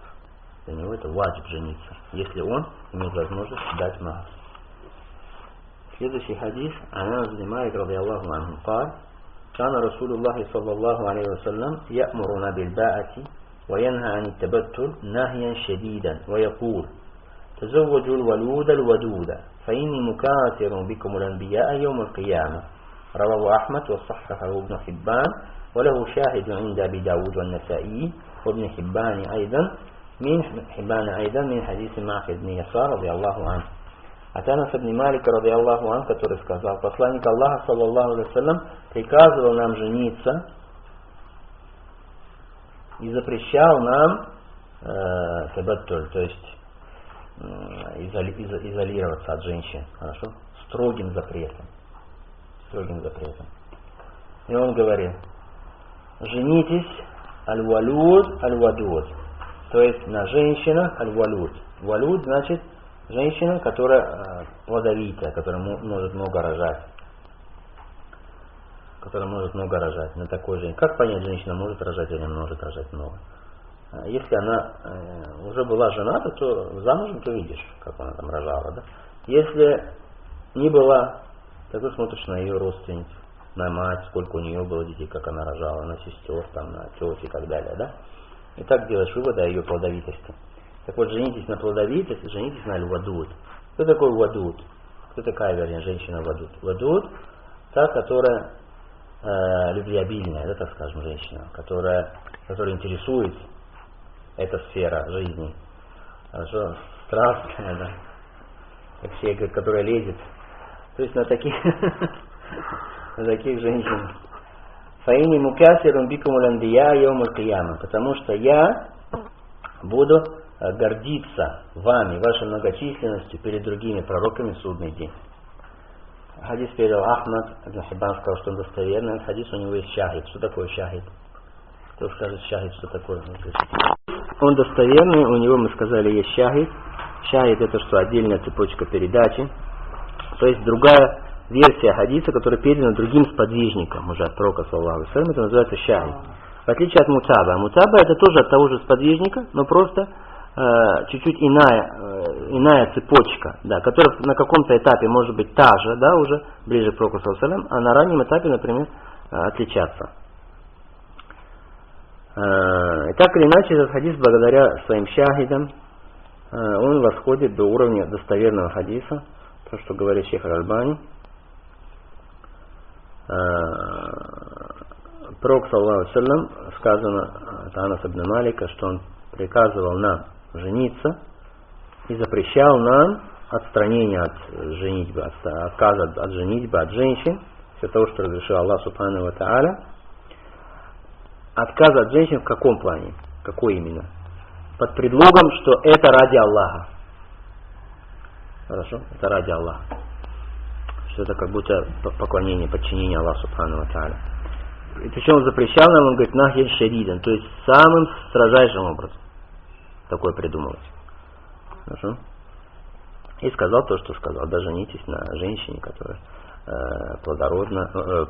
Для него это ваджиб жениться, если он имеет возможность дать махр. Следующий хадис. Анас бин Малик радийаллаху анху قال: كان رسول الله صلى الله عليه وسلم يأمرنا بالباءة وينهى عن التبتل نهيا شديدا ويقول: تزوجوا الولود الودود فإني مكاثر بكم الأنبياء يوم القيامة. رواه أحمد وصححه ابن حبان وله شاهد عند أبي داود والنسائي وابن حبان أيضا من حديث معقل بن يسار رضي الله عنه. От Анаса ибн Малика, радийаллаху анху, который сказал: посланник Аллаха, саллаллаху алейхи ва саллям, приказывал нам жениться и запрещал нам табаттуль, то есть изолироваться от женщин, хорошо? Строгим запретом. И он говорит: женитесь аль-валуд аль-вадуд, то есть на женщинах аль-валуд. Валуд значит женщина, которая плодовитая, которая может много рожать. На такой же. Как понять, женщина может рожать или не может рожать много? Если она уже была жената, то замужем, то видишь, как она там рожала, да? Если не была, то ты смотришь на ее родственниц, на мать, сколько у нее было детей, как она рожала, на сестер, там, на теть и так далее, да? И так делаешь вывод о ее плодовитости. Так вот, женитесь на плодовитости, женитесь на аль-вадуд. Кто такой вадуд? Кто такая, вернее, женщина вадуд? Вадуд — та, которая любвеобильная, да, так скажем, женщина, которая интересует эта сфера жизни. Хорошо, страстная, да, как человек, которая лезет. То есть на таких женщин «Фаини мукасирун бикумул андия йомуль кияма», потому что я буду гордиться вами, вашей многочисленностью перед другими пророками в судный день. Хадис передал Ахмад, Ибн Хиббан сказал, что он достоверный. Хадис, у него есть шахид. Что такое шахид? Кто скажет шахид, что такое? Он достоверный, у него, мы сказали, есть шахид. Шахид — это что? Отдельная цепочка передачи. То есть другая версия хадиса, которая передана другим сподвижникам, уже от пророка, саллаллаху алейхи ва саллям, это называется шахид. В отличие от мутаба. Мутаба — это тоже от того же сподвижника, но просто чуть-чуть иная цепочка, да, которая на каком-то этапе может быть та же, да, уже ближе к пророку, саллаллаху алейхи ва саллям, а на раннем этапе, например, отличаться. И так или иначе, этот хадис, благодаря своим шахидам, он восходит до уровня достоверного хадиса, то, что говорит шейх Аль-Альбани. Пророк, саллаллаху алейхи ва саллям, сказано от Анаса ибн Малика, что он приказывал нам жениться и запрещал нам отстранение от женитьбы, отказа от женитьбы, от женщин, все того, что разрешил Аллах субхану ва тааля. Отказ от женщин в каком плане? Какой именно? Под предлогом, что это ради Аллаха. Хорошо? Это ради Аллаха. Что это как будто поклонение, подчинение Аллаху субхану ва тааля. И причем он запрещал нам, он говорит, нахьян шадидан, то есть самым строжайшим образом. Такое придумалось. Хорошо? И сказал то, что сказал. Да, женитесь на женщине, которая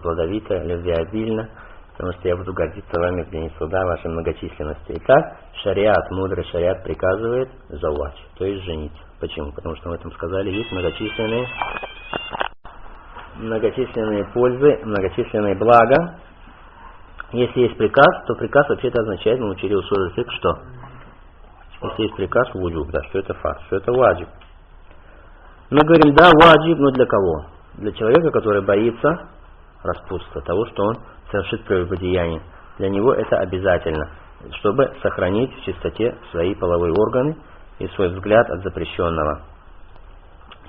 плодовитая, любвеобильна, потому что я буду гордиться вами в день суда, вашей многочисленности. Итак, шариат, мудрый шариат приказывает завач, то есть жениться. Почему? Потому что мы этом сказали, есть многочисленные пользы, многочисленные блага. Если есть приказ, то приказ вообще-то означает, мы учили усуль фикх, что? Если есть приказ, вуджуб, да, что это факт, что это ваджиб. Мы говорим, да, ваджиб, но для кого? Для человека, который боится распутства, того, что он совершит прелюбодеяние. Для него это обязательно, чтобы сохранить в чистоте свои половые органы и свой взгляд от запрещенного.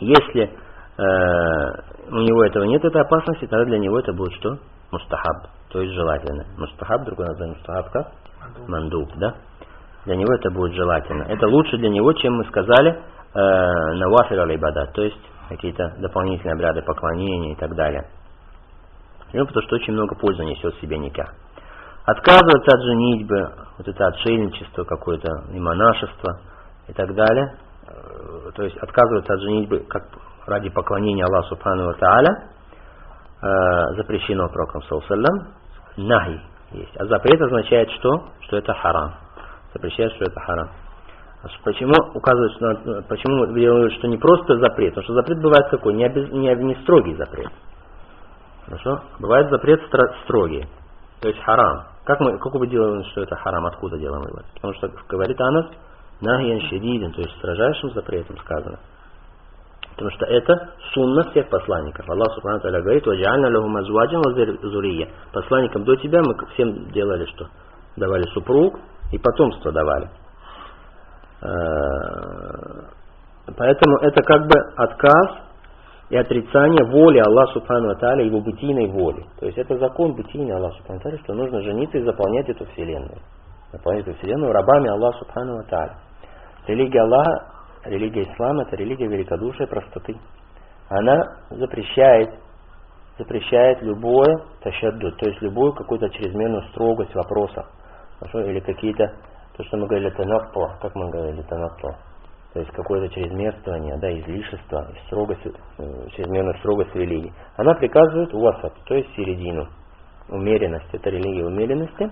Если у него этого нет, этой опасности, тогда для него это будет что? Мустахаб, то есть желательно. Мустахаб, другой название мустахаб как? Мандуб, да? Для него это будет желательно. Это лучше для него, чем мы сказали навафиль аль-ибадат, то есть какие-то дополнительные обряды поклонения и так далее. Потому что очень много пользы несет в себе никах. Отказываться от женитьбы, вот это отшельничество какое-то, и монашество и так далее. То есть отказываться от женитьбы как ради поклонения Аллаху субхану ва тааля запрещено пророком саллаллаху алейхи ва саллям. Нахи есть. А запрет означает что? Что это харам. Запрещает, что это харам. Почему указывают, почему делают, что не просто запрет? Потому что запрет бывает какой? Не строгий запрет. Хорошо? Бывает запрет строгий. То есть харам. Как вы делаем, что это харам? Откуда делаем вывод? Потому что говорит Анас, нахьян шадидин, то есть строжайшим запретом сказано. Потому что это сунна всех посланников. Аллах субхану ва тааля говорит, ваджа'альна лахум азваджан ва зуррия. Посланникам до тебя мы всем делали что? Давали супруг и потомство давали. Поэтому это как бы отказ и отрицание воли Аллаха субхану ва тааля, его бытийной воли. То есть это закон бытийный Аллаха субхану ва тааля, что нужно жениться и заполнять эту вселенную. Заполнять эту вселенную рабами Аллаха субхану ва тааля. Религия Аллаха, религия ислама, это религия великодушия и простоты. Она запрещает любое ташаддуд, то есть любую какую-то чрезмерную строгость в вопросах. Хорошо? Или какие-то, то, что мы говорили, танатто, как мы говорили, танатто. То есть какое-то чрезмерствование, да, излишество, строгость, чрезмерную строгость религии. Она приказывает васат, то есть середину, умеренность. Это религия умеренности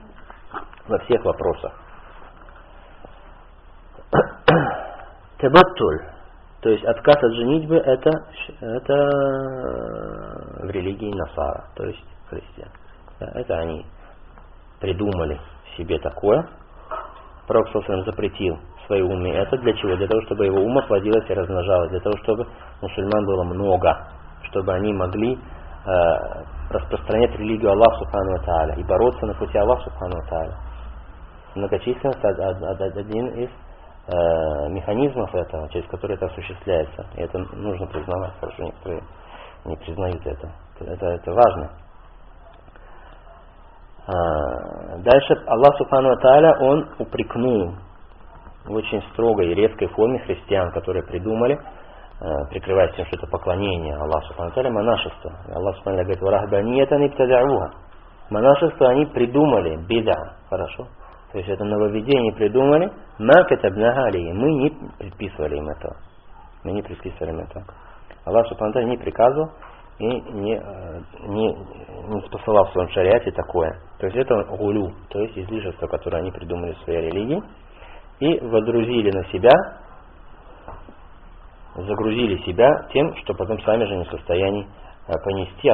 во всех вопросах. Табаттуль, то есть отказ от женитьбы, это в религии насара, то есть христиан. Это они придумали себе такое. Пророк саллаллаху алейхи ва саллям запретил своей умме это. Для чего? Для того, чтобы его умма плодилась и размножалась. Для того, чтобы мусульман было много. Чтобы они могли распространять религию Аллаха субхану ва тааля и бороться на пути Аллаха субхану ва тааля. Многочисленность один из механизмов этого, через который это осуществляется. И это нужно признавать, потому что некоторые не признают это. Это важно. Дальше Аллах Субхану ва Тааля, Он упрекнул в очень строгой и резкой форме христиан, которые придумали, прикрываясь тем, что это поклонение Аллаху Субхану ва Тааля, монашество. Аллах Субхану ва Тааля говорит: «Варахбанияттан ибтадауха». Монашество они придумали, бида, хорошо? То есть это нововведение придумали, ма катабнаха алейхим, мы не предписывали им этого. Мы не предписывали им этого. Аллах Субхану ва Тааля не приказывал и не посылал в своем шариате такое. То есть это гулю, то есть излишество, которое они придумали в своей религии, и загрузили себя тем, что потом сами же не в состоянии понести,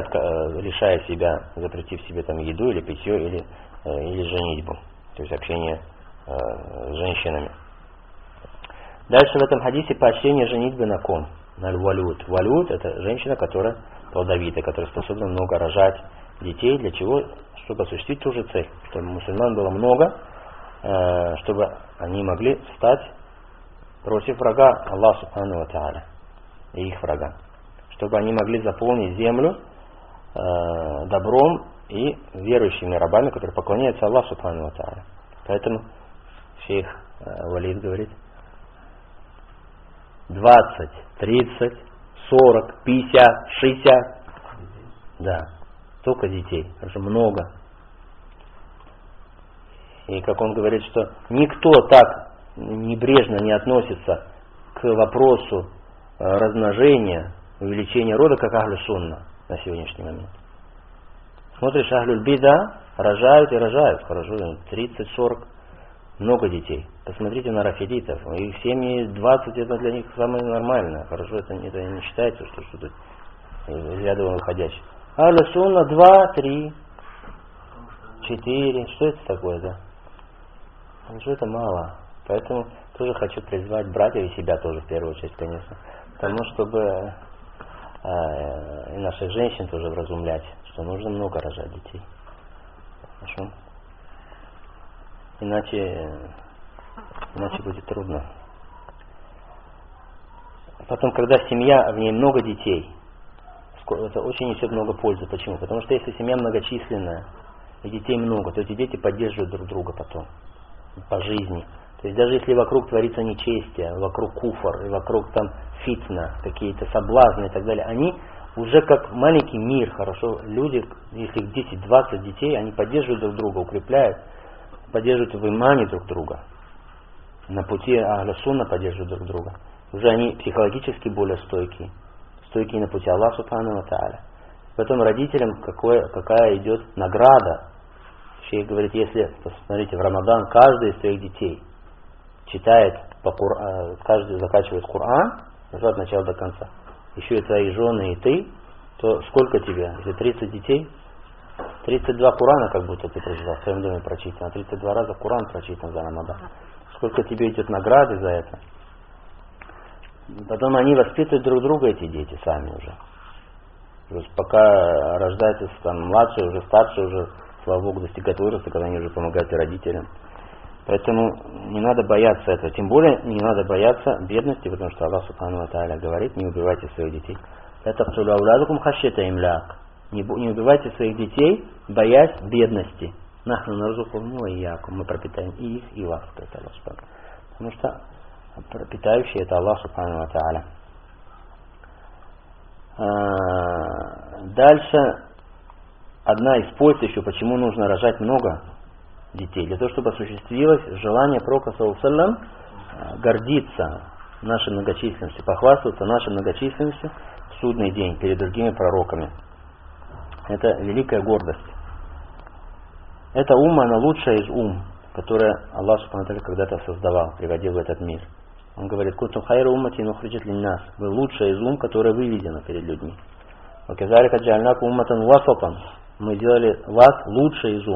лишая себя, запретив себе там еду или питье, или женитьбу, то есть общение с женщинами. Дальше в этом хадисе поощрение женитьбы на ком? На валют. Валют — это женщина, которая плодовитая, которая способна много рожать детей. Для чего? Чтобы осуществить ту же цель, чтобы мусульман было много, чтобы они могли встать против врага Аллаха Субхану ва Тааля и их врага, чтобы они могли заполнить землю добром и верующими рабами, которые поклоняются Аллаху Субхану ва Тааля. Поэтому шейх Валид говорит: 20, 30, 40, 50, 60. Да, только детей, даже много. И как он говорит, что никто так небрежно не относится к вопросу размножения, увеличения рода, как Ахлю Сунна на сегодняшний момент. Смотришь, Ахлюль Бида рожают и рожают, хорошо, 30-40, много детей. Посмотрите на рафидитов, их семьи 20, это для них самое нормальное, хорошо, это не считается, что что-то из ряда выходящее. Ахлю Сунна 2, 3, 4, что это такое, да? Что это мало. Поэтому тоже хочу призвать братьев и себя тоже в первую очередь, конечно, к тому, чтобы и наших женщин тоже вразумлять, что нужно много рожать детей. Хорошо? Иначе будет трудно. Потом, когда семья, в ней много детей, это очень несет много пользы. Почему? Потому что если семья многочисленная и детей много, то эти дети поддерживают друг друга потом по жизни. То есть даже если вокруг творится нечестие, вокруг куфр, и вокруг там фитна, какие-то соблазны и так далее, они уже как маленький мир, хорошо, люди, если их 10-20 детей, они поддерживают друг друга, укрепляют, поддерживают в имане друг друга. На пути Ахлю Сунна поддерживают друг друга. Уже они психологически более стойкие на пути Аллаха Субхану ва Тааля. Потом родителям какая идет награда. Шейх говорит, если, посмотрите, в Рамадан каждый из своих детей читает, каждый заканчивает Коран, от начала до конца, еще и твои жены, и ты, то сколько тебе? Если 30 детей, 32 Корана как будто ты прочитал, в своем доме прочитан, 32 раза Коран прочитан за Рамадан. Сколько тебе идет награды за это? Потом они воспитывают друг друга, эти дети, сами уже. То есть пока рождается там младший, уже старший, уже, слава Богу, достигает возраста, когда они уже помогают и родителям. Поэтому не надо бояться этого. Тем более не надо бояться бедности, потому что Аллах Субхану ва Тааля говорит: не убивайте своих детей. Не убивайте своих детей, боясь бедности. Мы пропитаем и их, и вас. Потому что пропитающий это Аллах Субхану ва Тааля. Дальше одна из польз еще, почему нужно рожать много детей. Для того, чтобы осуществилось желание Пророка саллаллаху алейхи ва саллям гордиться нашей многочисленностью, похвастаться нашей многочисленностью в судный день перед другими пророками. Это великая гордость. Эта умма, она лучшая из которая Аллах Субхану ва Тааля когда-то создавал, приводил в этот мир. Он говорит: «Кунтум хайра уммати нухриджат линнас». Вы лучшая из которая выведена перед людьми. «Ваказалика джа'альнаку умматан васатан». Мы сделали вас лучшей из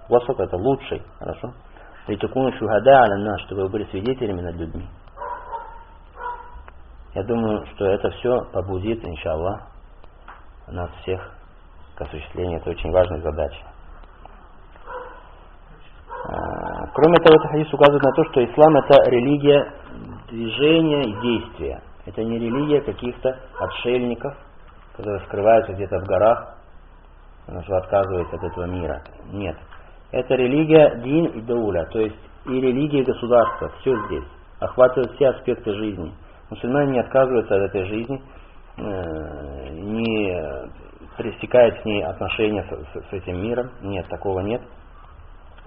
Васат — это лучший, хорошо? «Литакуну шухада аля нас», чтобы вы были свидетелями над людьми. Я думаю, что это все побудит, иншаллах, нас всех к осуществлению этой очень важной задачи. Кроме того, этот хадис указывает на то, что ислам — это религия движения и действия. Это не религия каких-то отшельников, которые скрываются где-то в горах, потому что отказываются от этого мира. Нет. Это религия дин и дауля, то есть и религия государства, все здесь, охватывает все аспекты жизни. Мусульмане не отказываются от этой жизни, не пресекает с ней отношения с этим миром, нет, такого нет.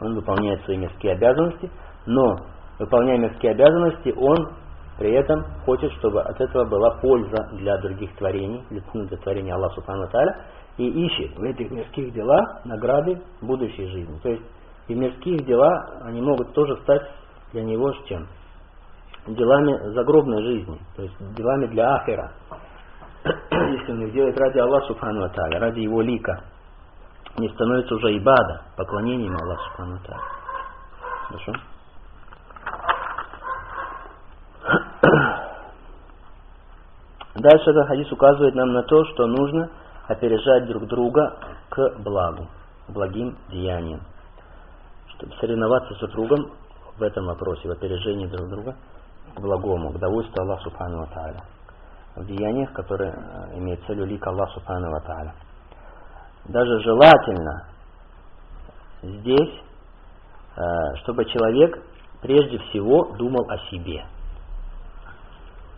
Он выполняет свои мирские обязанности, но выполняя мирские обязанности, он при этом хочет, чтобы от этого была польза для других творений, для творения Аллаха Субхану ва Тааля, и ищет в этих мирских делах награды будущей жизни. То есть и мирских дела, они могут тоже стать для него с чем? Делами загробной жизни, то есть делами для ахира. Если он их делает ради Аллаха Субхану ва Тааля, ради его лика, не становится уже ибада, поклонением Аллаху Субхану ва Тааля. Хорошо? Дальше этот хадис указывает нам на то, что нужно опережать друг друга к благу, к благим деяниям. Чтобы соревноваться с супругом в этом вопросе, в опережении друг друга к благому, к довольству Аллаха Субхану ва Тааля. В деяниях, которые имеют целью лик Аллаха Субхану ва Тааля. Даже желательно здесь, чтобы человек прежде всего думал о себе.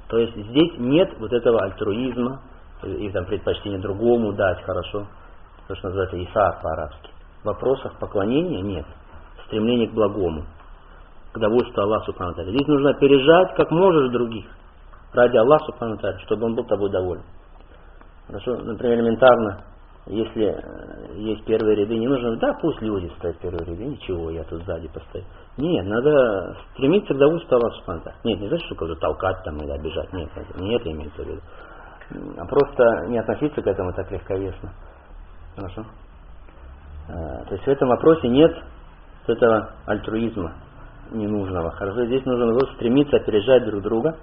То есть здесь нет вот этого альтруизма и там предпочтения другому дать хорошо, то, что называется исаар по-арабски. В вопросах поклонения нет. Стремление к благому, к довольству Аллаха Субхану ва Тааля. Здесь нужно опережать как можешь других ради Аллаха Субхану ва Тааля, чтобы он был тобой доволен. Хорошо? Например, элементарно, если есть первые ряды, не нужно, да, пусть люди стоят в первые ряды, ничего, я тут сзади постою. Нет, надо стремиться к довольству Аллаха Субхану ва Тааля. Нет, не значит, что кого-то толкать там или обижать, нет, не это имеется в виду. А просто не относиться к этому так легковесно. Хорошо? То есть в этом вопросе нет этого альтруизма ненужного. Хорошо, здесь нужно стремиться опережать друг друга.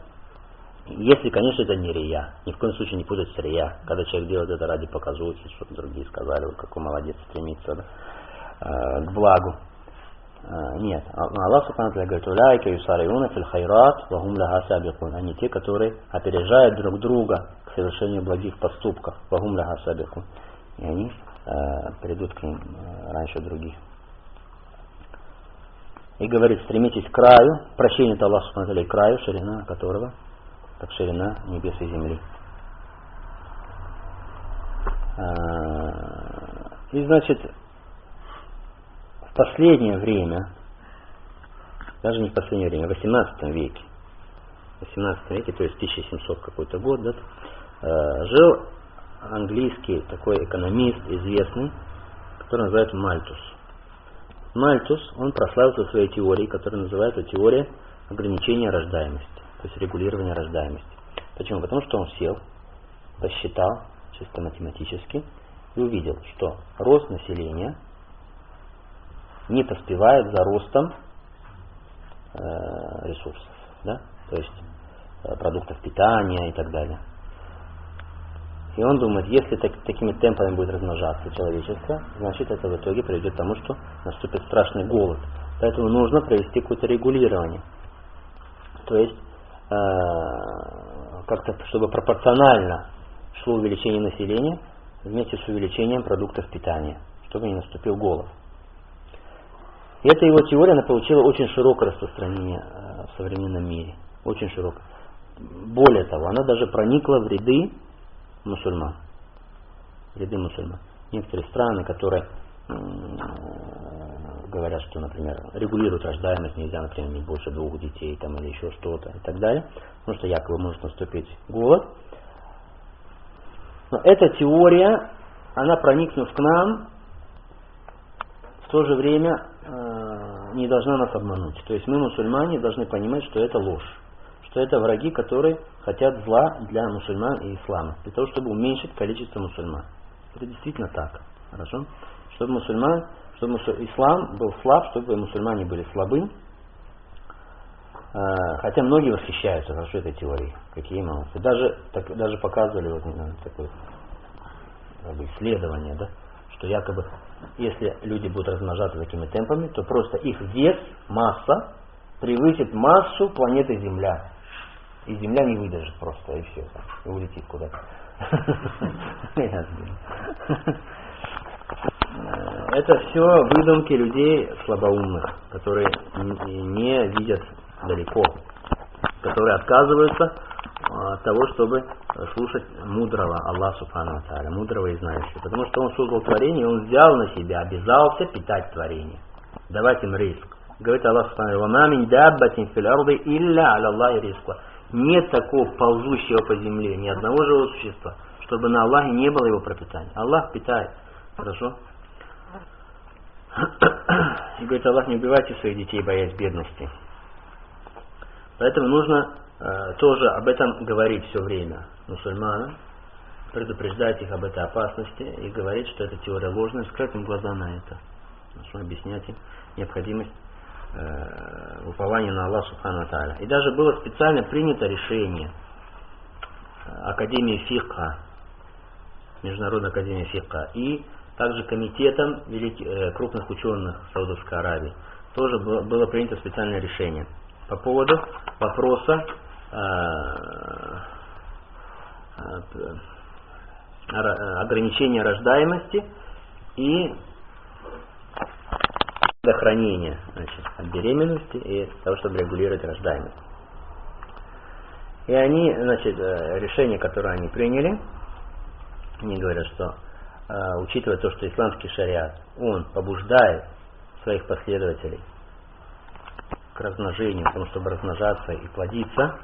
Если, конечно, это не рия. Ни в коем случае не путать с рия. Когда человек делает это ради показухи, чтобы другие сказали, вот какой молодец, стремится, да, к благу. Нет. Аллах Субхану ва Тааля говорит: «Уляйка юсариуна фил хайрат ва хум лаха сабикун». Они те, которые опережают друг друга к совершению благих поступков. Ва хум лаха сабикун. И они придут к ним раньше других. И говорит: стремитесь к краю, прощение это Аллах Субхану ва Тааля, краю, ширина которого как ширина небес и земли. И значит, в последнее время, даже не в последнее время, в 18 веке, то есть 1700 какой-то год, да, жил английский такой экономист известный, который называется Мальтус. Мальтус, он прославился своей теорией, которая называется теория ограничения рождаемости, то есть регулирования рождаемости. Почему? Потому что он сел, посчитал чисто математически и увидел, что рост населения не поспевает за ростом ресурсов, да? То есть продуктов питания и так далее. И он думает, если такими темпами будет размножаться человечество, значит это в итоге приведет к тому, что наступит страшный голод. Поэтому нужно провести какое-то регулирование. То есть как-то, чтобы пропорционально шло увеличение населения вместе с увеличением продуктов питания, чтобы не наступил голод. И эта его теория, она получила очень широкое распространение в современном мире. Очень широкое. Более того, она даже проникла в ряды мусульман. Некоторые страны, которые говорят, что, например, регулируют рождаемость, нельзя, например, иметь больше 2 детей там, или еще что-то и так далее, потому что якобы может наступить голод. Но эта теория, она, проникнув к нам, в то же время не должна нас обмануть. То есть мы, мусульмане, должны понимать, что это ложь, что это враги, которые хотят зла для мусульман и ислама, для того, чтобы уменьшить количество мусульман. Это действительно так. Хорошо? Чтобы ислам был слаб, чтобы мусульмане были слабы. Хотя многие восхищаются хорошо этой теорией. Какие молодцы. Даже показывали вот, такое исследование, да, что якобы если люди будут размножаться такими темпами, то просто их вес, масса превысит массу планеты Земля. И Земля не выдержит просто, и все. И улетит куда-то. это все выдумки людей слабоумных, которые не видят далеко, которые отказываются от того, чтобы слушать мудрого Аллаха Субхану ва Тааля, мудрого и знающего. Потому что Он создал творение, Он взял на себя, обязался питать творение, давать им риск. Говорит Аллах Субхану: «Ва мин даббатин фил арди илля аля Аллахи ризкуха». Нет такого ползущего по земле, ни одного живого существа, чтобы на Аллахе не было его пропитания. Аллах питает. Хорошо? И говорит Аллах: не убивайте своих детей, боясь бедности. Поэтому нужно тоже об этом говорить все время мусульманам, предупреждать их об этой опасности и говорить, что эта теория ложная, скрыть им глаза на это. Нужно объяснять им необходимость упования на Аллаха Субхану ва Тааля. И даже было специально принято решение Академии Фикха, Международной Академии Фикха, и также комитетом крупных ученых Саудовской Аравии тоже было принято специальное решение по поводу вопроса ограничения рождаемости и предохранения, значит, от беременности и того, чтобы регулировать рождаемость. И они, значит, решение, которое они приняли, они говорят, что учитывая то, что исламский шариат, он побуждает своих последователей к размножению, к тому, чтобы размножаться и плодиться,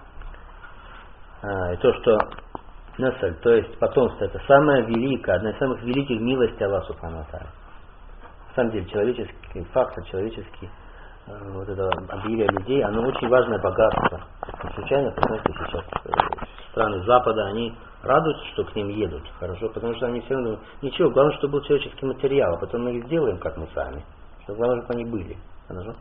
и то, что насль, то есть потомство, это самая великая, одна из самых великих милостей Аллаха Субхану ва Тааля. На самом деле человеческий фактор, человеческий вот это обилие людей, оно очень важное богатство. Не случайно, посмотрите, сейчас страны Запада, они радуются, что к ним едут, хорошо, потому что они все равно думают, ничего, главное, чтобы был человеческий материал, а потом мы их сделаем, как мы сами. Что главное, чтобы они были, хорошо.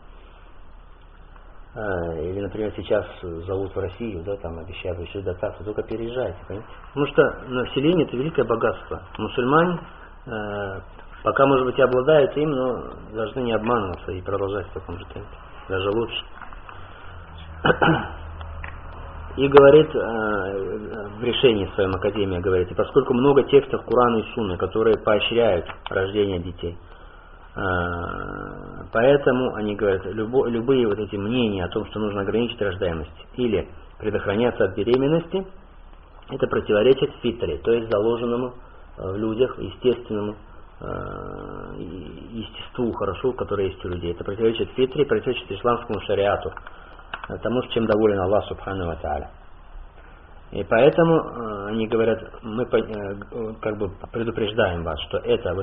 Или, например, сейчас зовут в Россию, да, там обещают еще дотацию, только переезжайте, понимаете? Потому что население это великое богатство. Мусульмане, пока, может быть, и обладают им, но должны не обманываться и продолжать в таком же темпе. Даже лучше. И говорит, в решении своем Академия говорит, и поскольку много текстов Корана и Сунны, которые поощряют рождение детей, поэтому они говорят, любые вот эти мнения о том, что нужно ограничить рождаемость или предохраняться от беременности, это противоречит фитре, то есть заложенному в людях естественному естеству, хорошо, которое есть у людей. Это противоречит фитре, противоречит исламскому шариату, тому, чем доволен Аллах Субхану ва Тааля. И поэтому они говорят, мы как бы предупреждаем вас, что это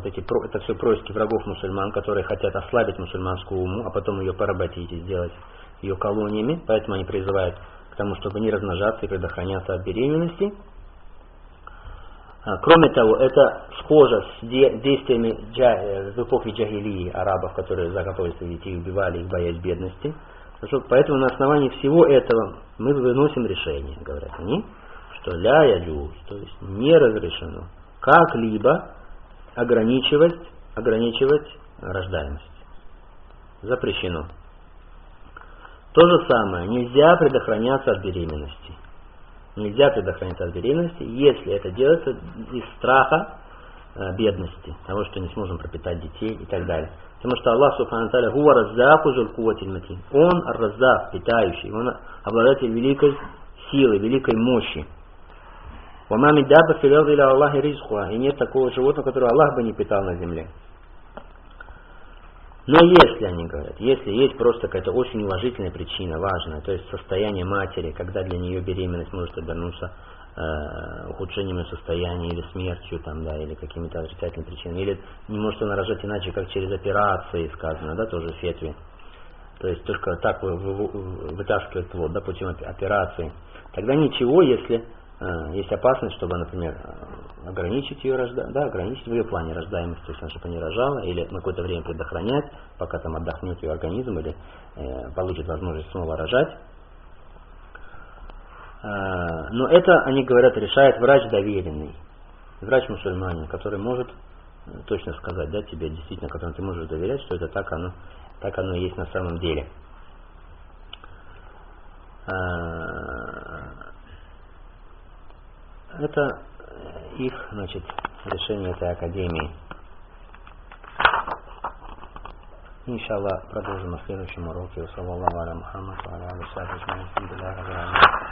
все происки врагов мусульман, которые хотят ослабить мусульманскую уму, а потом ее поработить и сделать ее колониями. Поэтому они призывают к тому, чтобы не размножаться и предохраняться от беременности. Кроме того, это схоже с действиями в эпохе джахилии арабов, которые закапывали своих детей, убивали их, боясь бедности. Поэтому на основании всего этого мы выносим решение, говорят они, что ля яджуз, то есть не разрешено как-либо ограничивать рождаемость. Запрещено. То же самое, нельзя предохраняться от беременности. Нельзя предохраняться от беременности, если это делается из страха бедности, того, что не сможем пропитать детей и так далее. Потому что Аллах Субхану Тааля хуа раззаку зуль кувватиль матин. Он раззак, питающий, он обладатель великой силы, великой мощи. Ва ма мин даббатин фил арди илля Аллахи ризкуха. И нет такого животного, которого Аллах бы не питал на земле. Но если, они говорят, если есть просто какая-то очень уважительная причина, важная, то есть состояние матери, когда для нее беременность может обернуться ухудшением ее состояния или смертью, там, да, или какими-то отрицательными причинами, или не может она рожать иначе, как через операции, сказано, да, тоже в фетве. То есть только так вытаскивает плод, да, путем операции. Тогда ничего, если есть опасность, чтобы, например, ограничить ее ограничить в ее плане рождаемость, то есть, чтобы она не рожала, или на какое-то время предохранять, пока там отдохнет ее организм, или получит возможность снова рожать. Но это, они говорят, решает врач доверенный, врач-мусульманин, который может точно сказать, да, тебе действительно, которому ты можешь доверять, что это так оно и есть на самом деле. Это их, значит, решение этой академии. Иншаллах, продолжим на следующем уроке. Саллаллаху аля Мухаммад, ва аля алейхи ва саллям.